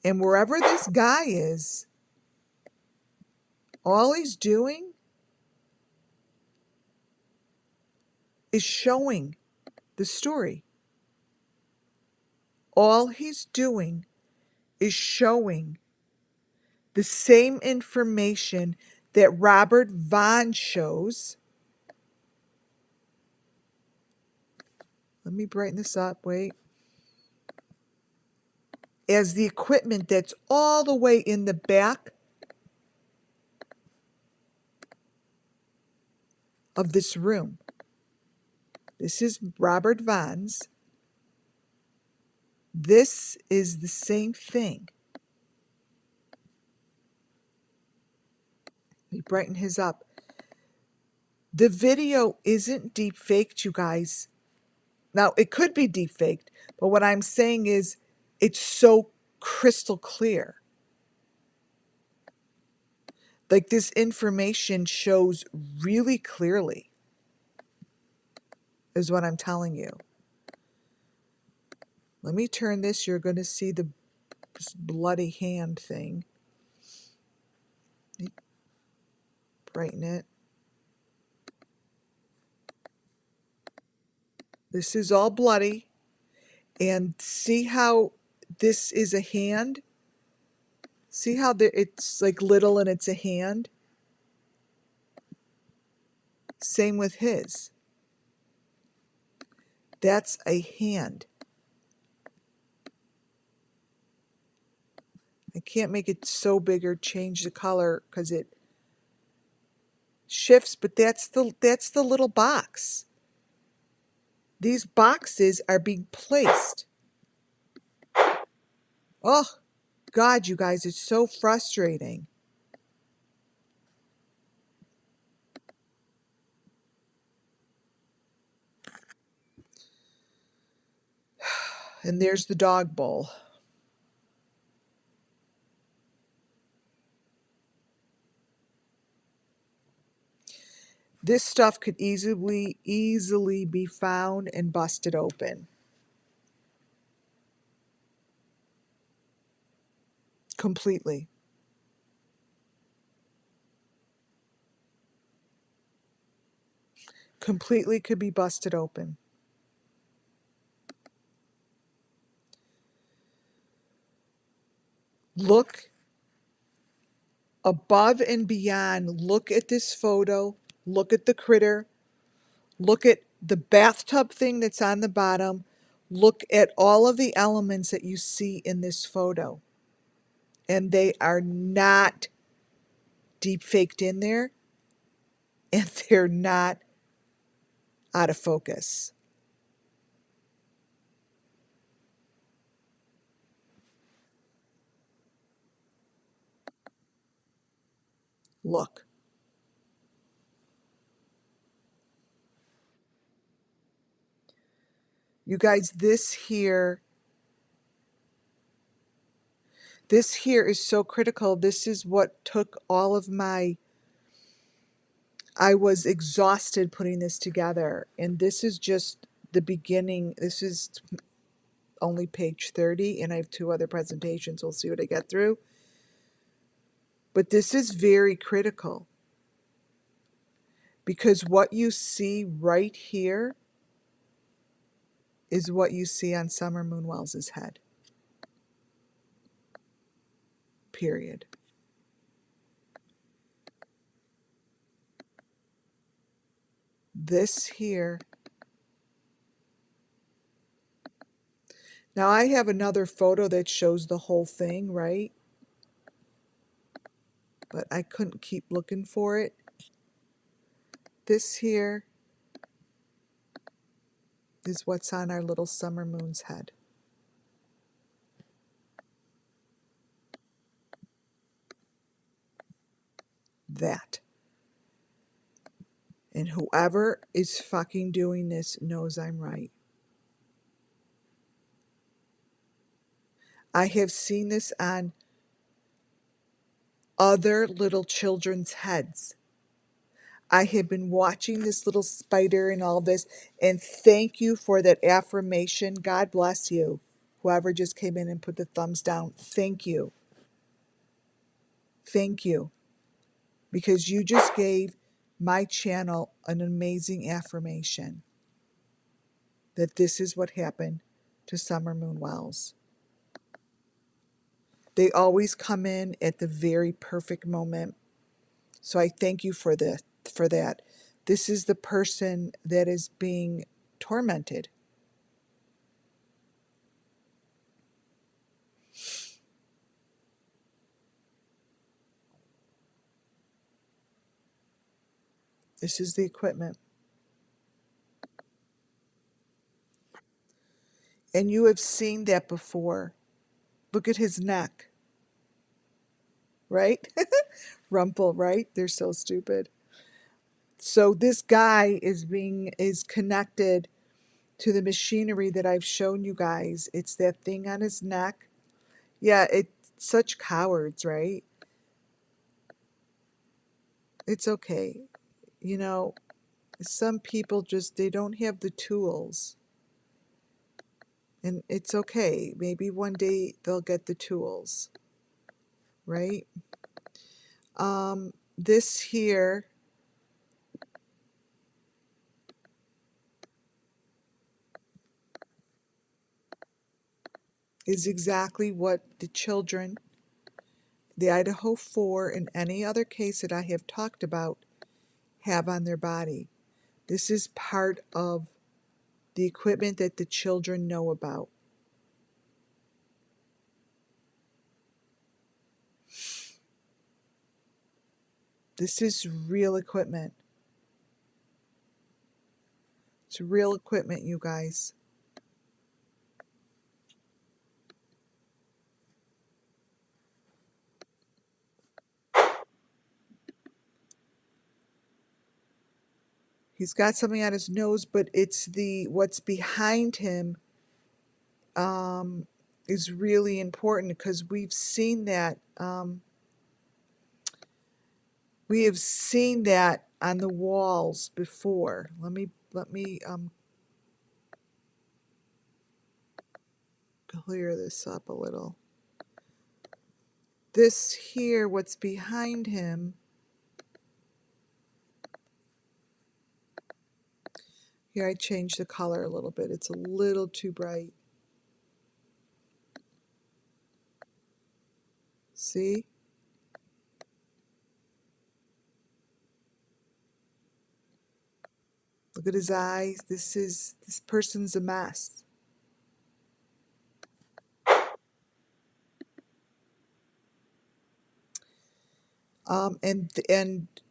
And wherever this guy is, all he's doing is showing the story. All he's doing is showing the same information that Robert Vaughn shows. Let me brighten this up, wait. As the equipment that's all the way in the back of this room. This is Robert Vaughn's. This is the same thing. Let me brighten his up. The video isn't deep faked, you guys. Now, it could be deep faked, but what I'm saying is it's so crystal clear. Like, this information shows really clearly, is what I'm telling you. Let me turn this. You're going to see this bloody hand thing. Brighten it. This is all bloody. And see how this is a hand? See how it's like little and it's a hand? Same with his. That's a hand. I can't make it so big or change the color because it shifts, but that's the little box. These boxes are being placed. Oh, God, you guys, it's so frustrating. And there's the dog bowl. This stuff could easily be found and busted open. Completely. Completely could be busted open. Look above and beyond. Look at this photo. Look at the critter. Look at the bathtub thing that's on the bottom. Look at all of the elements that you see in this photo. And they are not deep faked in there. And they're not out of focus. Look. You guys, this here is so critical. This is what took all of I was exhausted putting this together. And this is just the beginning. This is only page 30, and I have 2 other presentations. We'll see what I get through. But this is very critical. Because what you see right here is what you see on Summer Moon Wells's head. Period. This here. Now I have another photo that shows the whole thing, right? But I couldn't keep looking for it. This here is what's on our little Summer Moon's head. That. And whoever is fucking doing this knows I'm right. I have seen this on other little children's heads. I have been watching this little spider and all this, and thank you for that affirmation. God bless you. Whoever just came in and put the thumbs down, thank you. Thank you. Because you just gave my channel an amazing affirmation. that this is what happened to Summer Moon Wells. They always come in at the very perfect moment. So I thank you for that. This is the person that is being tormented. This is the equipment. And you have seen that before. Look at his neck. Right? Rumple, right? They're so stupid. So this guy is connected to the machinery that I've shown you guys. It's that thing on his neck. Yeah, it's such cowards, right? It's okay. You know, some people just, they don't have the tools. And it's okay. Maybe one day they'll get the tools, right? This here is exactly what the children, the Idaho 4, and any other case that I have talked about have on their body. This is part of the equipment that the children know about. This is real equipment. It's real equipment, you guys. He's got something on his nose, but it's what's behind him is really important because we've seen that. We have seen that on the walls before. Let me clear this up a little. This here, what's behind him. Here, I changed the color a little bit. It's a little too bright. See? Look at his eyes. This person's a mess. And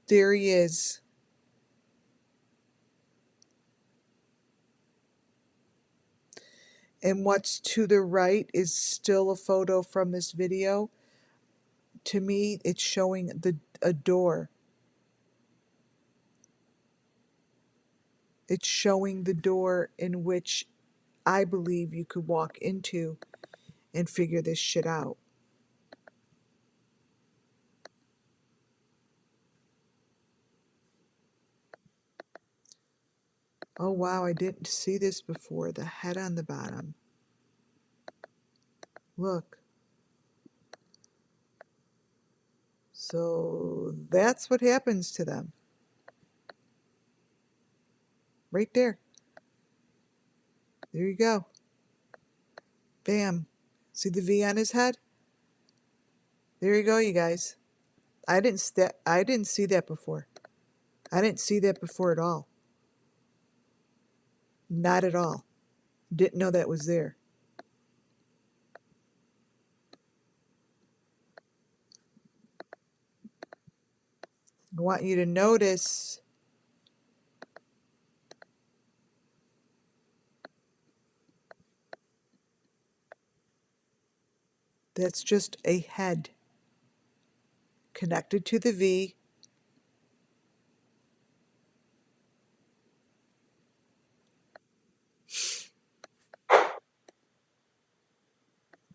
there he is. And what's to the right is still a photo from this video. To me, it's showing a door. It's showing the door in which I believe you could walk into and figure this shit out. Oh wow, I didn't see this before. The head on the bottom. Look. So that's what happens to them. Right there. There you go. Bam. See the V on his head? There you go, you guys. I didn't see that before. I didn't see that before at all. Not at all. Didn't know that was there. I want you to notice that's just a head connected to the V.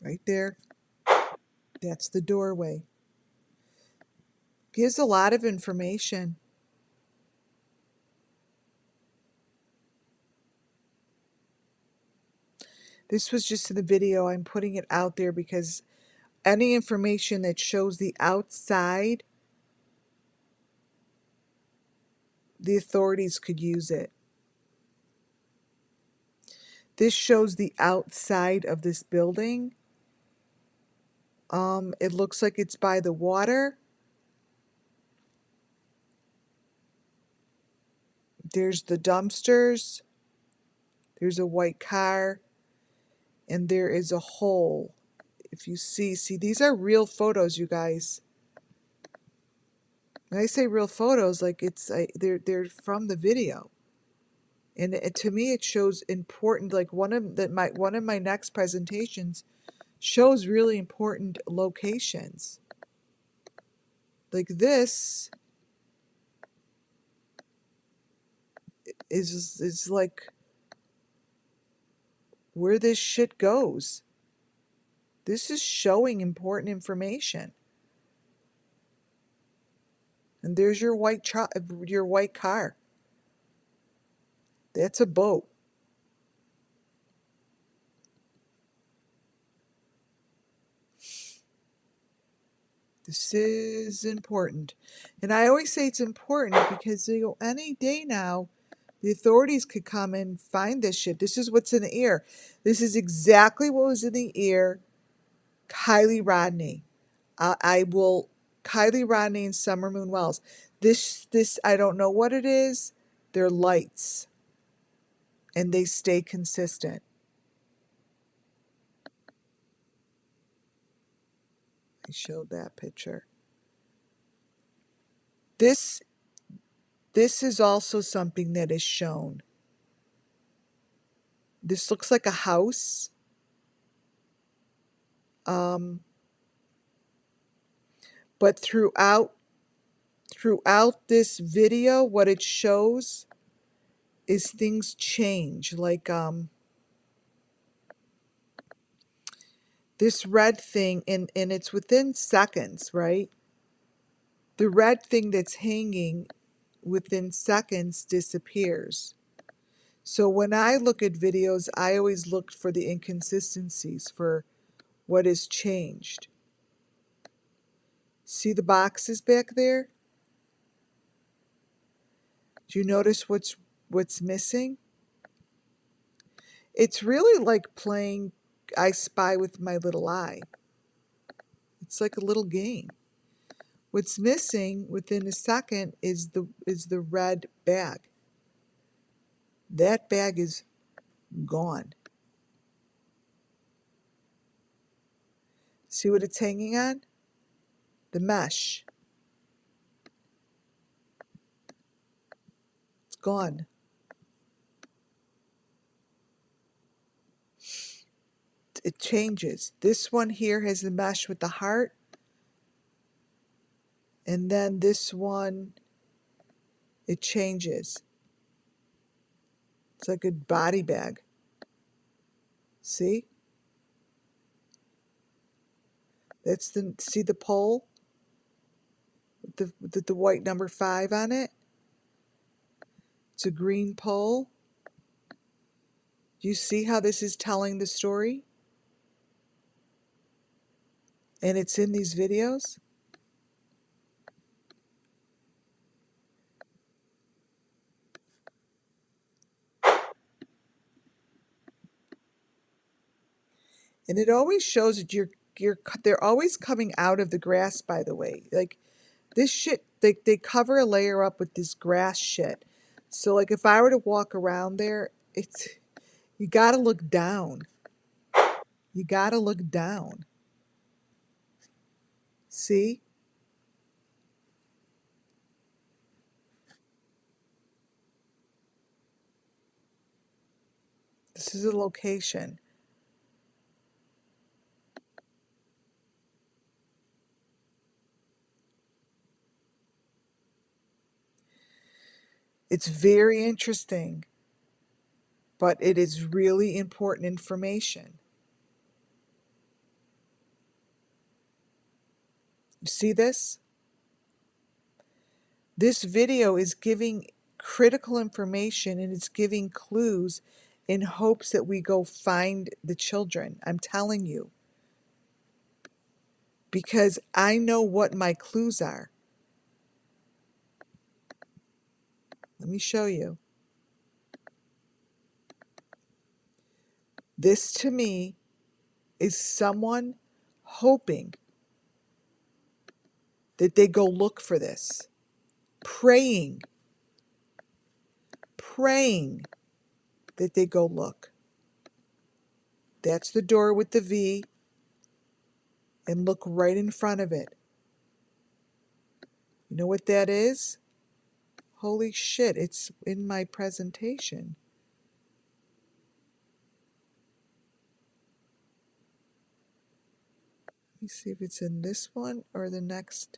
Right there. That's the doorway. Gives a lot of information. This was just in the video. I'm putting it out there because any information that shows the outside, the authorities could use it. This shows the outside of this building. It looks like it's by the water. There's the dumpsters. There's a white car. And there is a hole. If you see, these are real photos, you guys. When I say real photos, like they're from the video. And to me, it shows important. Like one of my next presentations shows really important locations. Like this is like where this shit goes. This is showing important information. And there's your white car. That's a boat. This is important. And I always say it's important because any day now, the authorities could come and find this shit. This is what's in the ear. This is exactly what was in the ear. Kylie Rodney. Kylie Rodney and Summer Moon Wells. This, I don't know what it is. They're lights. And they stay consistent. I showed that picture. This is also something that is shown. This looks like a house. But throughout this video, what it shows is things change. Like this red thing, and it's within seconds, right? The red thing that's hanging within seconds disappears. So when I look at videos, I always look for the inconsistencies, for what has changed. See the boxes back there? Do you notice what's missing? It's really like playing I Spy with My Little Eye. It's like a little game. What's missing within a second is the red bag. That bag is gone. See what it's hanging on? The mesh. It's gone. It changes. This one here has the mesh with the heart. And then this one, it changes. It's like a body bag. See? See the pole? With the white number 5 on it? It's a green pole. Do you see how this is telling the story? And it's in these videos? And it always shows that they're always coming out of the grass, by the way. Like this shit, they cover a layer up with this grass shit. So like if I were to walk around there, you gotta look down. You gotta look down. See? This is a location. It's very interesting, but it is really important information. You see this? This video is giving critical information, and it's giving clues in hopes that we go find the children. I'm telling you. Because I know what my clues are. Let me show you. This to me is someone hoping that they go look for this, praying that they go look. That's the door with the V, and look right in front of it. You know what that is? Holy shit, it's in my presentation. Let me see if it's in this one or the next.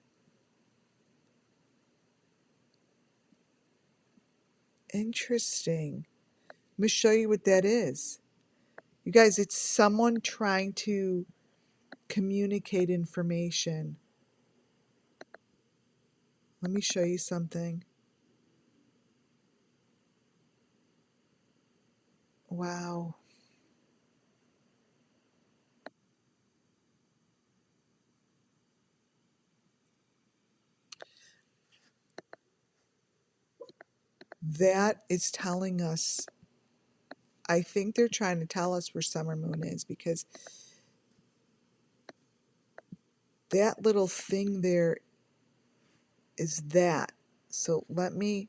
Interesting. Let me show you what that is. You guys, it's someone trying to communicate information. Let me show you something. Wow. That is telling us, I think they're trying to tell us where summer moon is, because that little thing there is that. So let me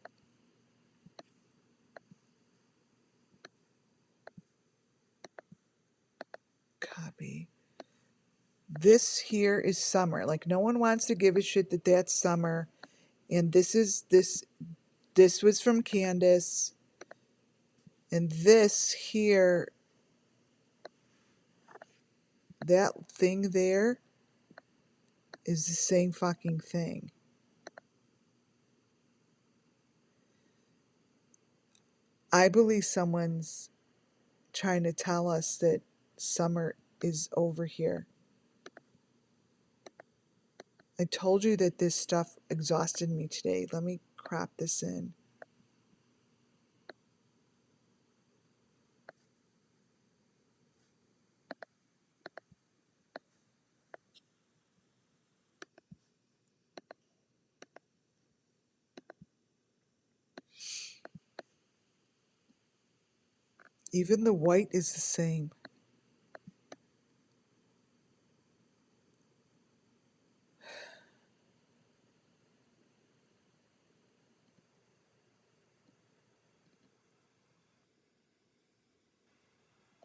copy. This here is summer. Like, no one wants to give a shit that that's summer. And this was from Candace. And this here, that thing there is the same fucking thing. I believe someone's trying to tell us that summer is over here. I told you that this stuff exhausted me today. Let me crop this in. Even the white is the same.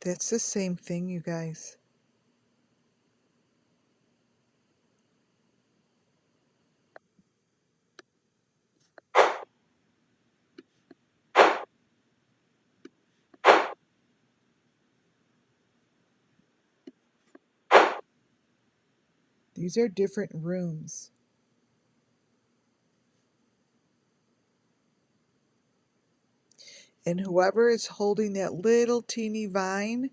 That's the same thing, you guys. These are different rooms. And whoever is holding that little teeny vine,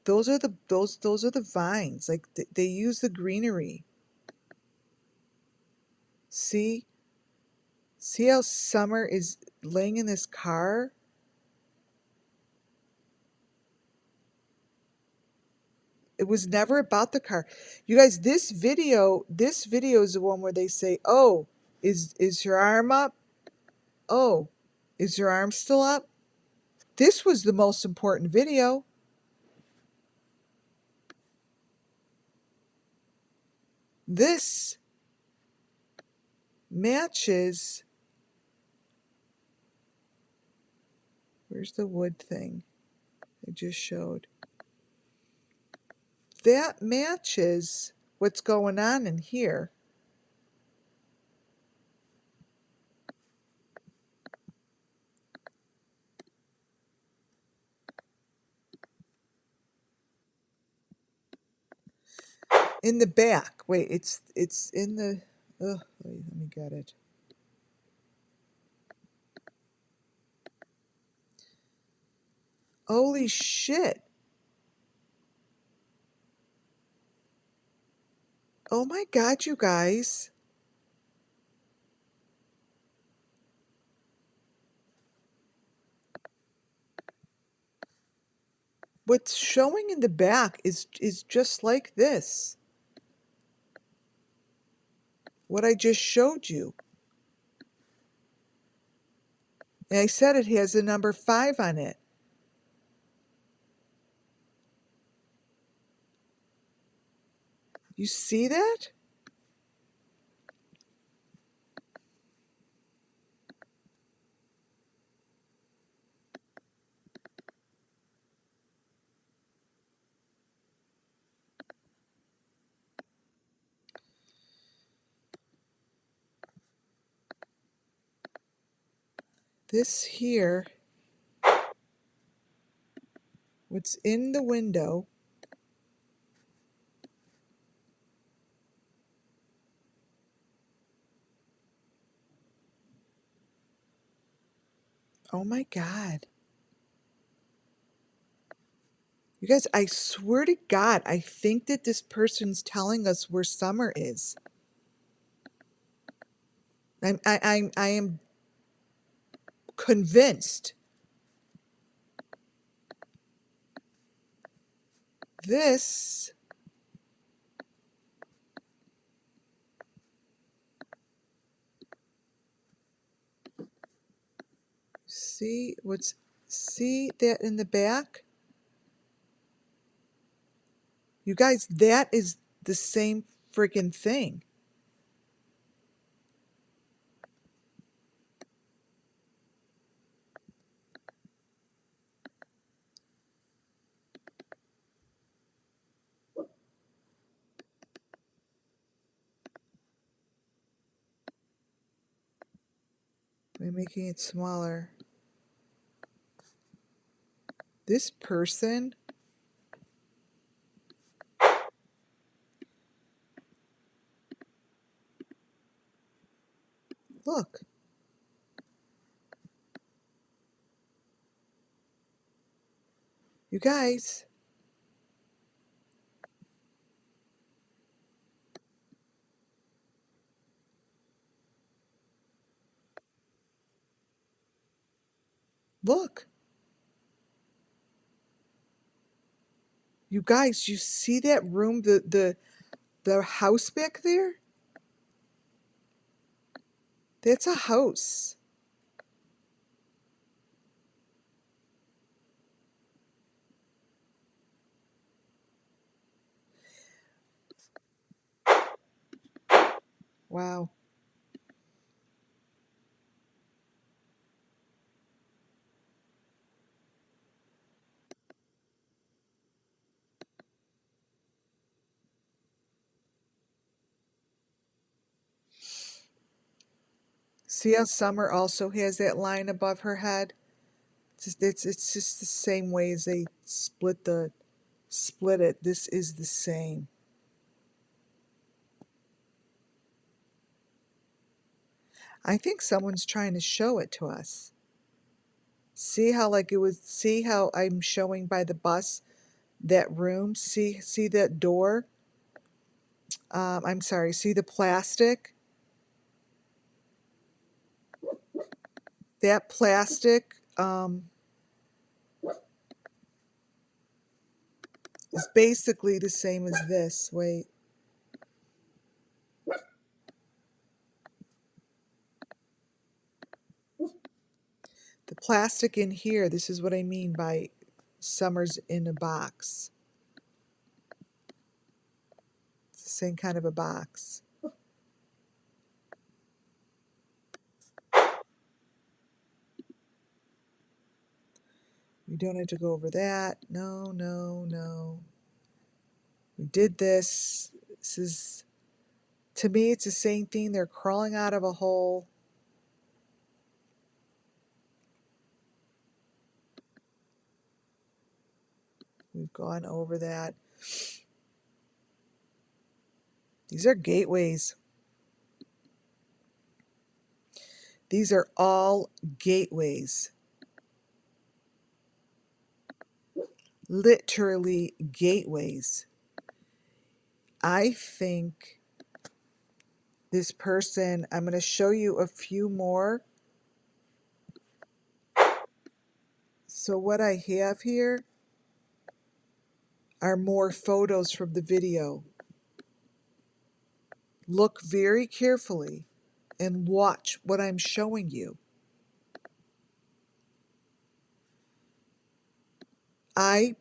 those are the vines. Like, they use the greenery. See how summer is laying in this car? It was never about the car. You guys, this video is the one where they say, "Oh, is your arm up? Oh, is your arm still up?" This was the most important video. This matches. Where's the wood thing I just showed? That matches what's going on in here. In the back. Wait, it's in the. Wait, let me get it. Holy shit. Oh my God, you guys. What's showing in the back is just like this. What I just showed you. And I said it has the number 5 on it. You see that? This here, what's in the window, oh my God. You guys, I swear to God, I think that this person's telling us where summer is. I am convinced. This, see that in the back? You guys, that is the same freaking thing. By making it smaller. This person, look. You guys, look. You guys, you see that room, the house back there? That's a house. Wow. See how Summer also has that line above her head? It's just the same way as they split it. This is the same. I think someone's trying to show it to us. See how see how I'm showing by the bus that room? See that door? I'm sorry, see the plastic? That plastic is basically the same as this. Wait. The plastic in here, this is what I mean by summer's in a box. It's the same kind of a box. We don't have to go over that. No, no, no. We did this. This is, to me, it's the same thing. They're crawling out of a hole. We've gone over that. These are gateways. These are all gateways. Literally gateways. I think this person, I'm going to show you a few more. So what I have here are more photos from the video. Look very carefully and watch what I'm showing you. I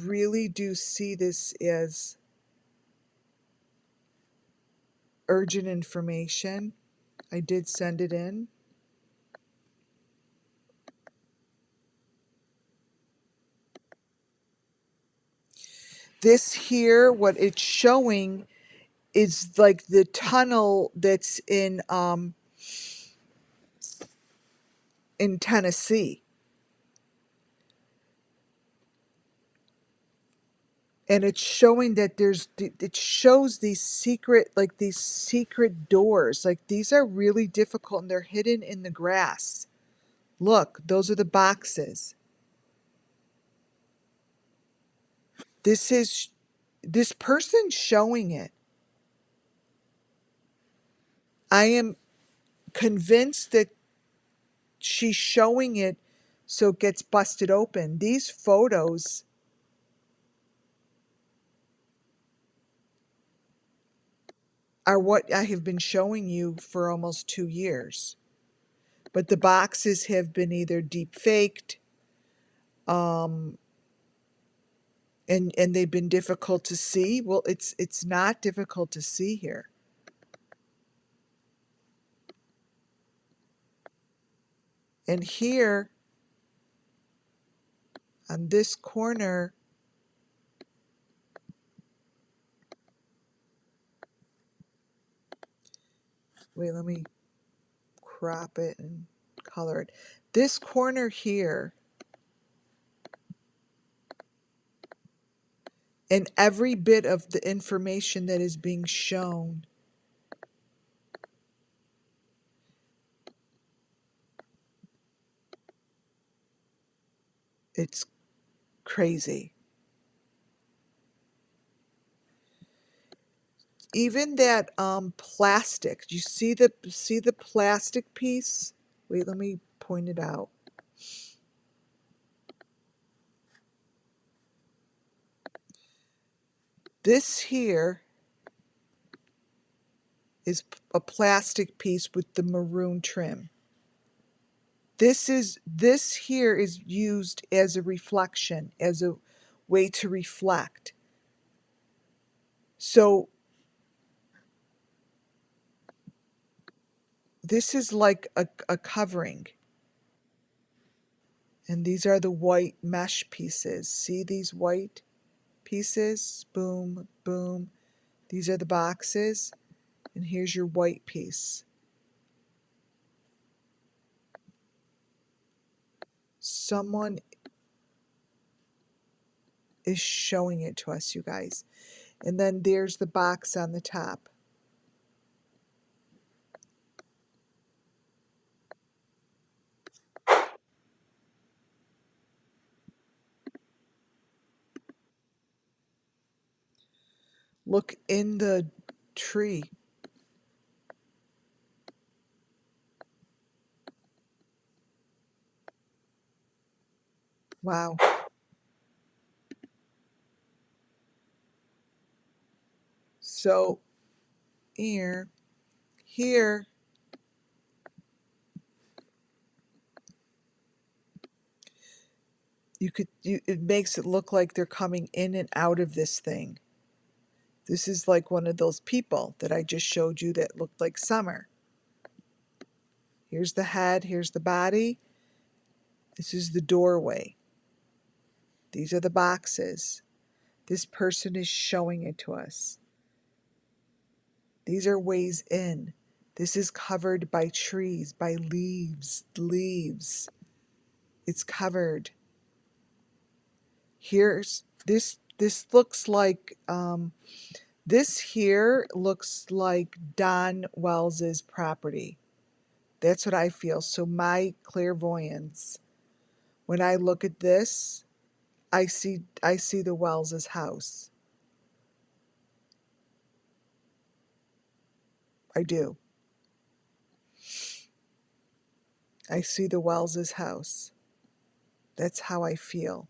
really do see this as urgent information. I did send it in. This here, what it's showing is like the tunnel that's in Tennessee. And it's showing that it shows these secret, like these secret doors. Like these are really difficult and they're hidden in the grass. Look, those are the boxes. This person showing it. I am convinced that she's showing it so it gets busted open. These photos are what I have been showing you for almost 2 years. But the boxes have been either deep faked, and they've been difficult to see. Well, it's not difficult to see here. And here on this corner, wait, let me crop it and color it. This corner here, and every bit of the information that is being shown, it's crazy. Even that plastic. Do you see the plastic piece? Wait, let me point it out. This here is a plastic piece with the maroon trim. This here is used as a reflection, as a way to reflect. So this is like a covering. And these are the white mesh pieces. See these white pieces? Boom, boom. These are the boxes. And here's your white piece. Someone is showing it to us, you guys. And then there's the box on the top. Look in the tree. Wow. So here it makes it look like they're coming in and out of this thing. This is like one of those people that I just showed you that looked like Summer. Here's the head, here's the body. This is the doorway. These are the boxes. This person is showing it to us. These are ways in. This is covered by trees, by leaves. It's covered. Here's this looks like this here looks like Don Wells's property. That's what I feel. So my clairvoyance, when I look at this, I see the Wells's house. I do. I see the Wells's house. That's how I feel.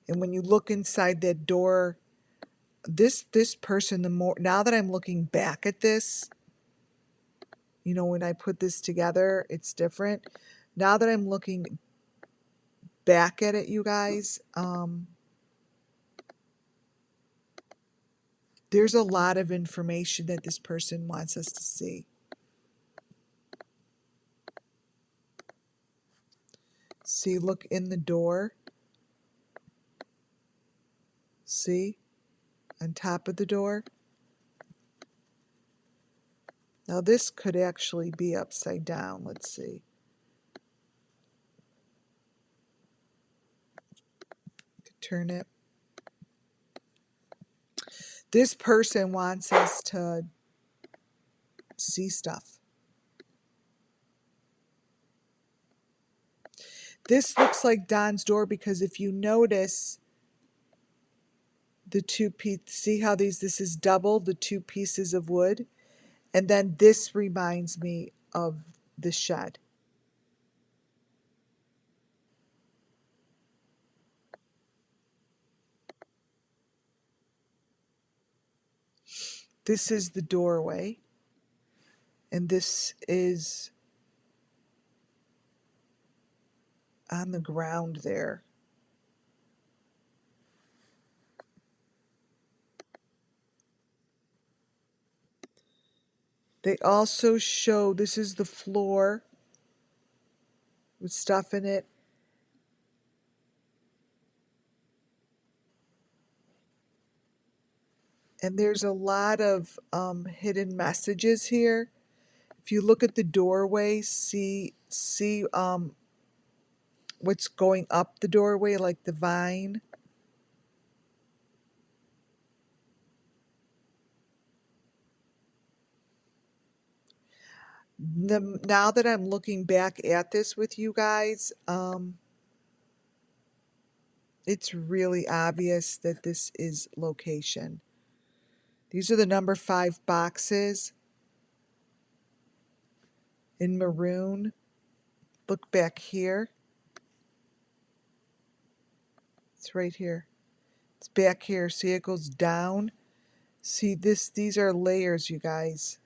And when you look inside that door, this person, the more now that I'm looking back at this, when I put this together, it's different. Now that I'm looking back at it, you guys. There's a lot of information that this person wants us to see. See, look in the door. See? On top of the door. Now this could actually be upside down. Let's see. Turn it. This person wants us to see stuff. This looks like Don's door because if you notice the two pieces, see how this is double, the two pieces of wood? And then this reminds me of the shed. This is the doorway. And this is on the ground there. They also show this is the floor with stuff in it. And there's a lot of hidden messages here. If you look at the doorway, see what's going up the doorway, like the vine. Now that I'm looking back at this with you guys, it's really obvious that this is location. These are the number 5 boxes in maroon. Look back here. It's right here. It's back here. See, it goes down. See, these are layers, you guys.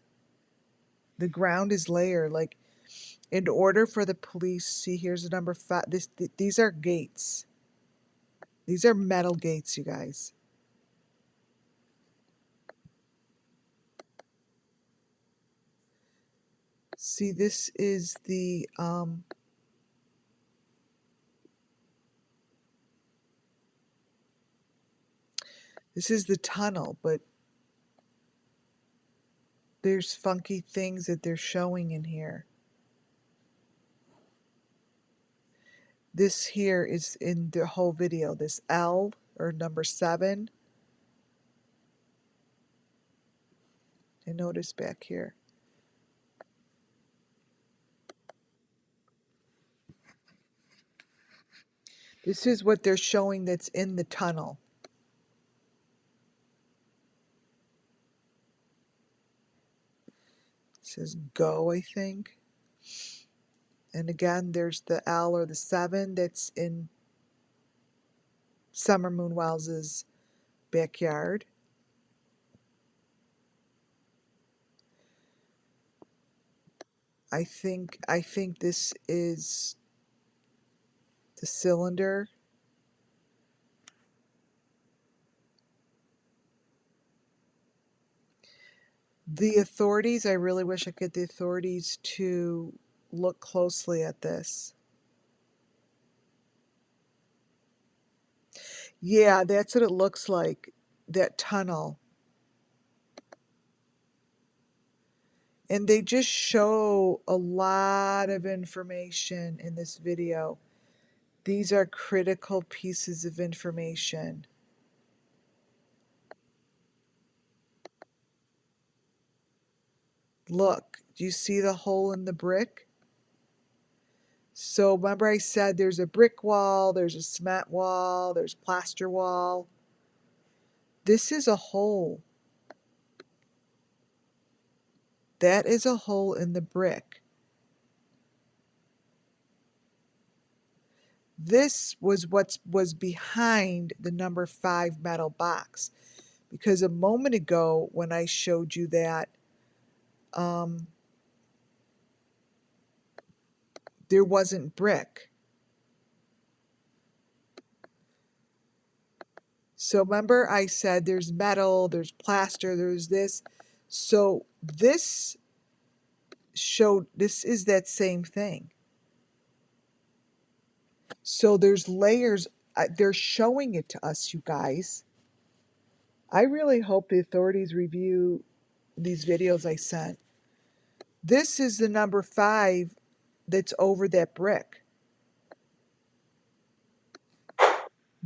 The ground is layered. Like, in order for the police, see, here's the number 5. These are gates. These are metal gates, you guys. See, this is the this is the tunnel, but there's funky things that they're showing in here. This here is in the whole video, this L or number 7. And notice back here. This is what they're showing that's in the tunnel. It says go, I think. And again, there's the L or the 7 that's in Summer Moon Wells's backyard. I think this is the cylinder. The authorities, I really wish I could get the authorities to look closely at this. Yeah, that's what it looks like, that tunnel. And they just show a lot of information in this video. These are critical pieces of information. Look, do you see the hole in the brick? So remember I said there's a brick wall, there's a cement wall, there's plaster wall. This is a hole. That is a hole in the brick. This was what was behind the number 5 metal box. Because a moment ago when I showed you that, there wasn't brick. So remember I said there's metal, there's plaster, there's this. So this is that same thing. So there's layers. They're showing it to us, you guys. I really hope the authorities review these videos I sent. This is the number 5 that's over that brick.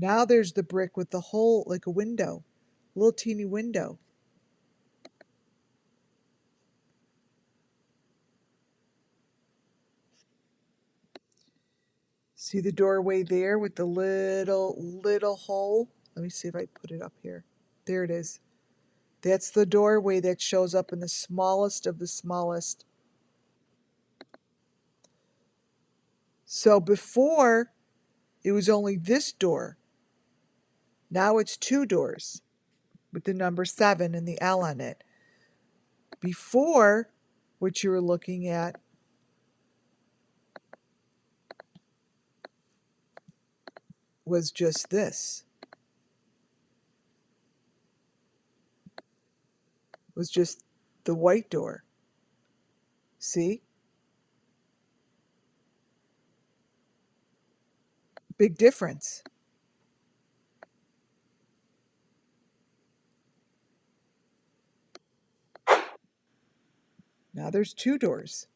Now there's the brick with the hole, like a window, little teeny window. See the doorway there with the little hole? Let me see if I put it up here. There it is. That's the doorway that shows up in the smallest of the smallest. So before, it was only this door. Now it's 2 doors with the number 7 and the L on it. Before, what you were looking at was just this. Was just the white door. See? Big difference. Now there's 2 doors.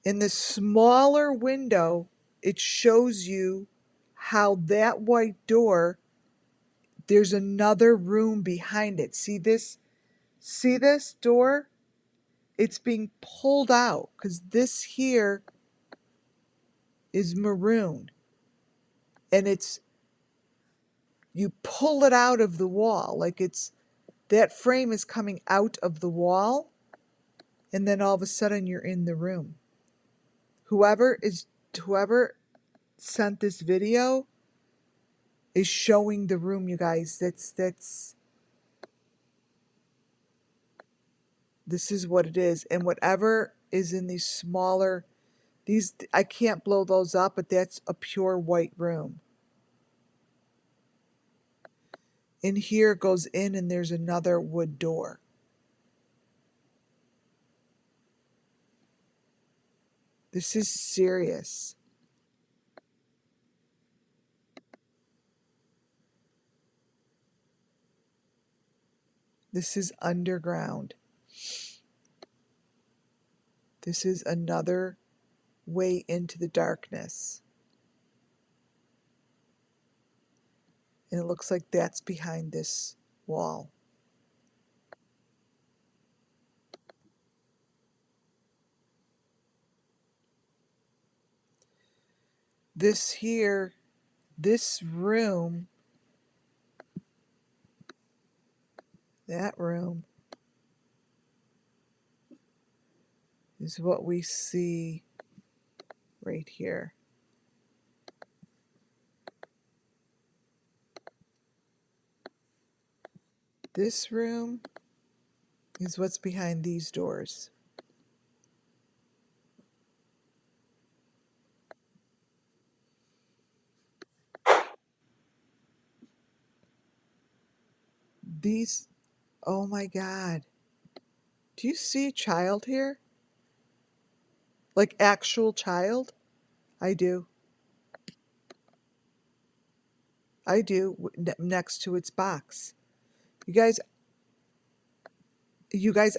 In the smaller window, it shows you how that white door, there's another room behind it. See this? See this door? It's being pulled out because this here is maroon. And you pull it out of the wall. Like that frame is coming out of the wall. And then all of a sudden you're in the room. Whoever sent this video is showing the room, you guys. This is what it is. And whatever is in these smaller, I can't blow those up, but that's a pure white room. In here it goes in and there's another wood door. This is serious. This is underground. This is another way into the darkness. And it looks like that's behind this wall. This here, this room, that room, is what we see right here. This room is what's behind these doors. These, oh my God. Do you see a child here? Like actual child? I do. I do, next to its box. You guys,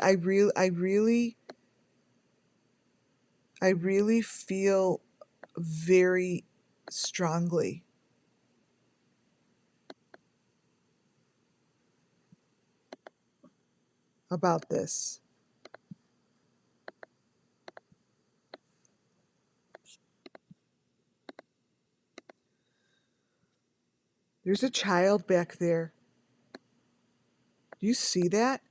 I really feel very strongly about this. There's a child back there. Do you see that?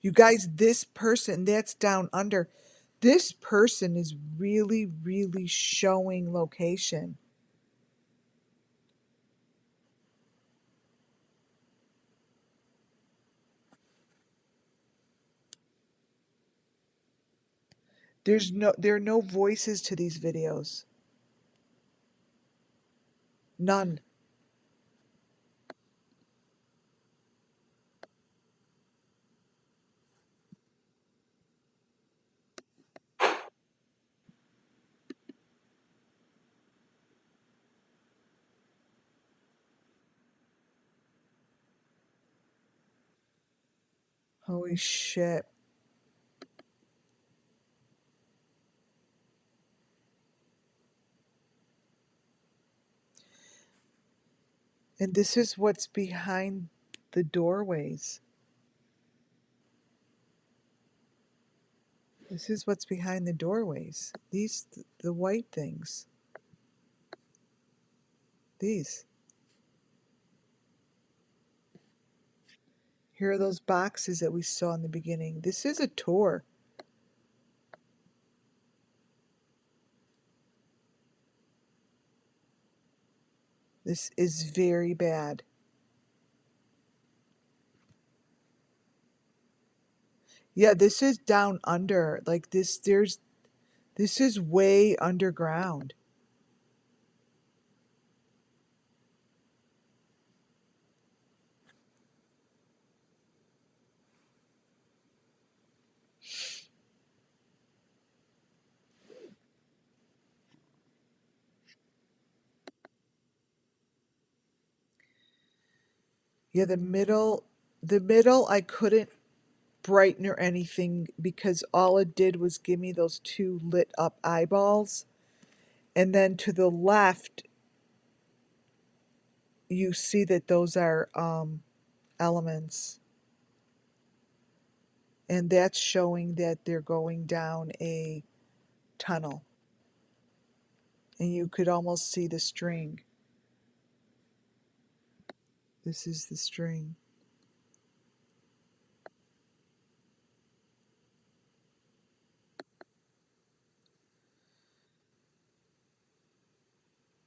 You guys, this person that's down under, this person is really, really showing location. There are no voices to these videos. None. Holy shit. And this is what's behind the doorways. This is what's behind the doorways. The white things. These. Here are those boxes that we saw in the beginning. This is a tour. This is very bad. Yeah, this is down under. Like this is way underground. Yeah, the middle I couldn't brighten or anything because all it did was give me those two lit up eyeballs. And then to the left, you see that those are elements. And that's showing that they're going down a tunnel. And you could almost see the string. This is the string.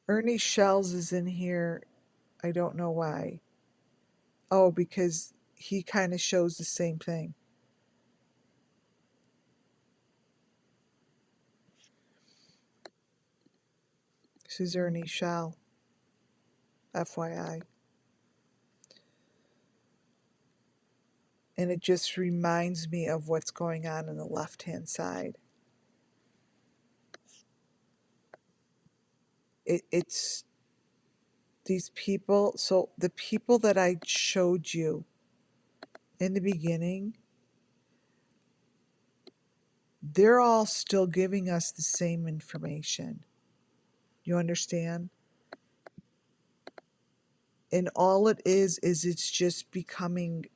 Ernie Shells is in here. I don't know why. Oh, because he kind of shows the same thing. This is Ernie Shell, FYI. And it just reminds me of what's going on the left-hand side. It's these people. So the people that I showed you in the beginning, they're all still giving us the same information. You understand? And all it is it's just becoming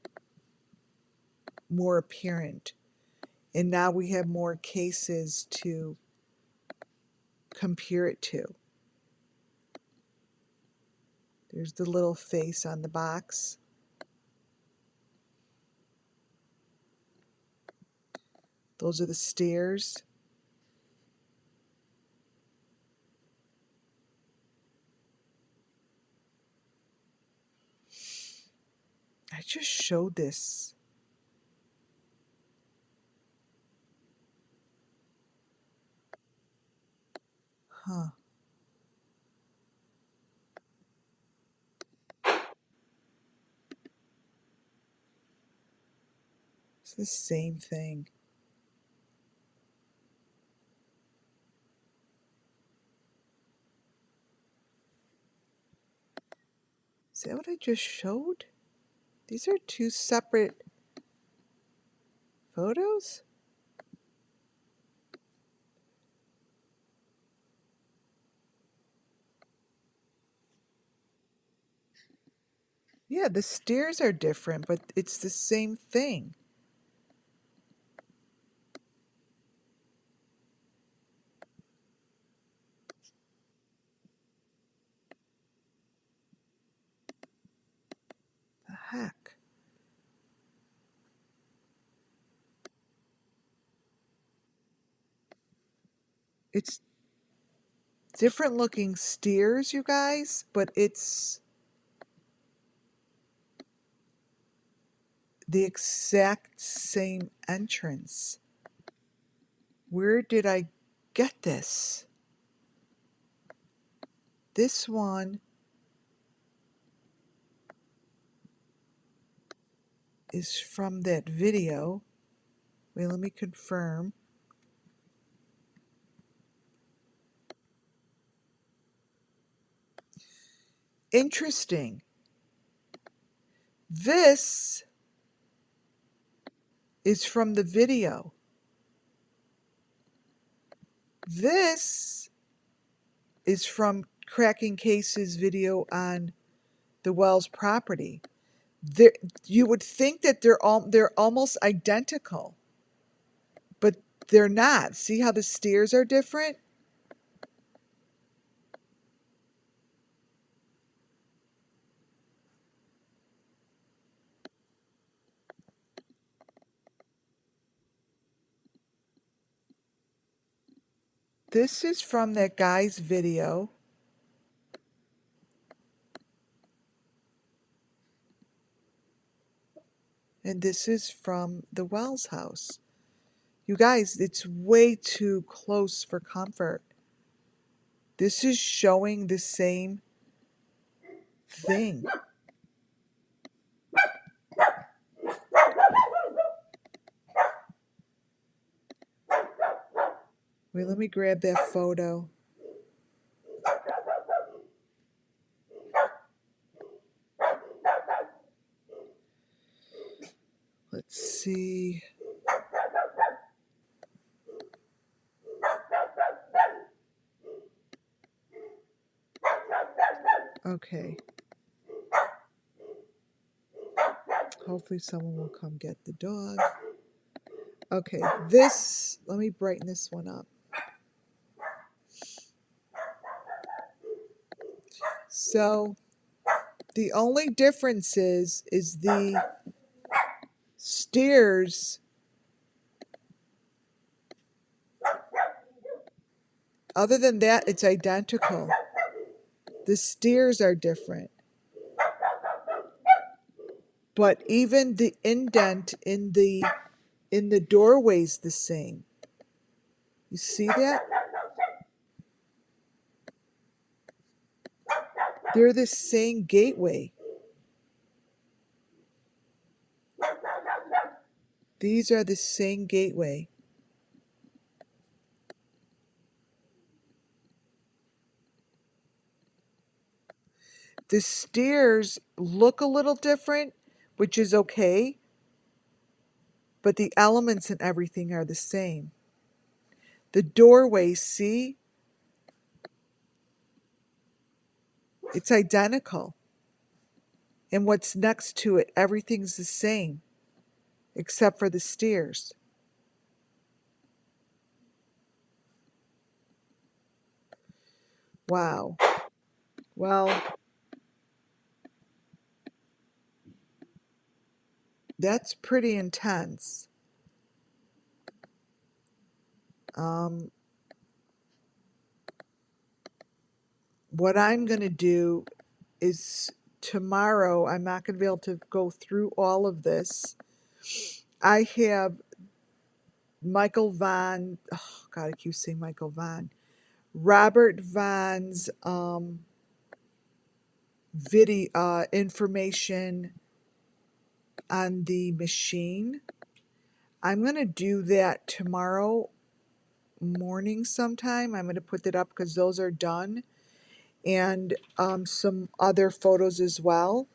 more apparent. And now we have more cases to compare it to. There's the little face on the box. Those are the stairs. I just showed this. Huh. It's the same thing. Is that what I just showed? These are two separate photos? Yeah, the stairs are different, but it's the same thing. The heck? It's different looking stairs, you guys, but it's the exact same entrance Where did I get this? This one is from that video. Wait, let me confirm. Interesting. This is from the video. This is from Cracking Case's video on the Wells property. You would think that they're almost identical, but they're not. See how the stairs are different? This is from that guy's video. And this is from the Wells house. You guys, it's way too close for comfort. This is showing the same thing. Wait, let me grab that photo. Let's see. Okay. Hopefully someone will come get the dog. Okay, let me brighten this one up. So the only difference is the stairs. Other than that, it's identical. The stairs are different. But even the indent in the doorway's the same. You see that? They're the same gateway. These are the same gateway. The stairs look a little different, which is okay, but the elements and everything are the same. The doorway, see? It's identical. And what's next to it, everything's the same, except for the stairs. Wow. Well, that's pretty intense. What I'm going to do is tomorrow, I'm not going to be able to go through all of this. I have Michael Von, oh God, I keep saying Michael Von. Robert Von's video information on the machine. I'm going to do that tomorrow morning sometime. I'm going to put that up because those are done. And some other photos as well.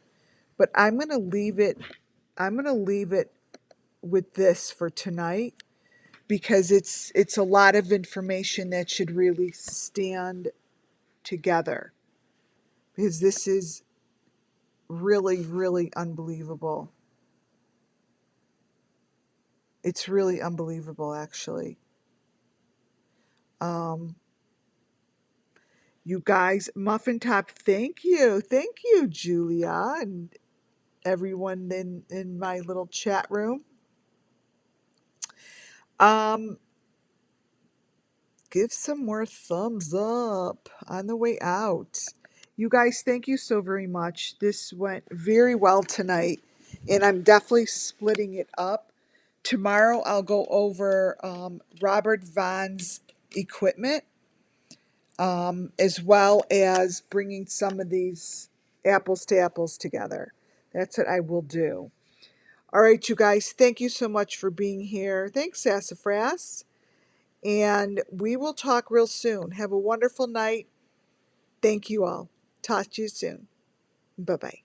But I'm going to leave it with this for tonight because it's a lot of information that should really stand together. Because this is really, really unbelievable. It's really unbelievable, actually. You guys, Muffin Top, thank you. Thank you, Julia, and everyone in my little chat room. Give some more thumbs up on the way out. You guys, thank you so very much. This went very well tonight, and I'm definitely splitting it up Tomorrow I'll go over Robert Vaughn's equipment, as well as bringing some of these apples to apples together. That's what I will do. All right, you guys, thank you so much for being here. Thanks, Sassafras. And we will talk real soon. Have a wonderful night. Thank you all. Talk to you soon. Bye bye.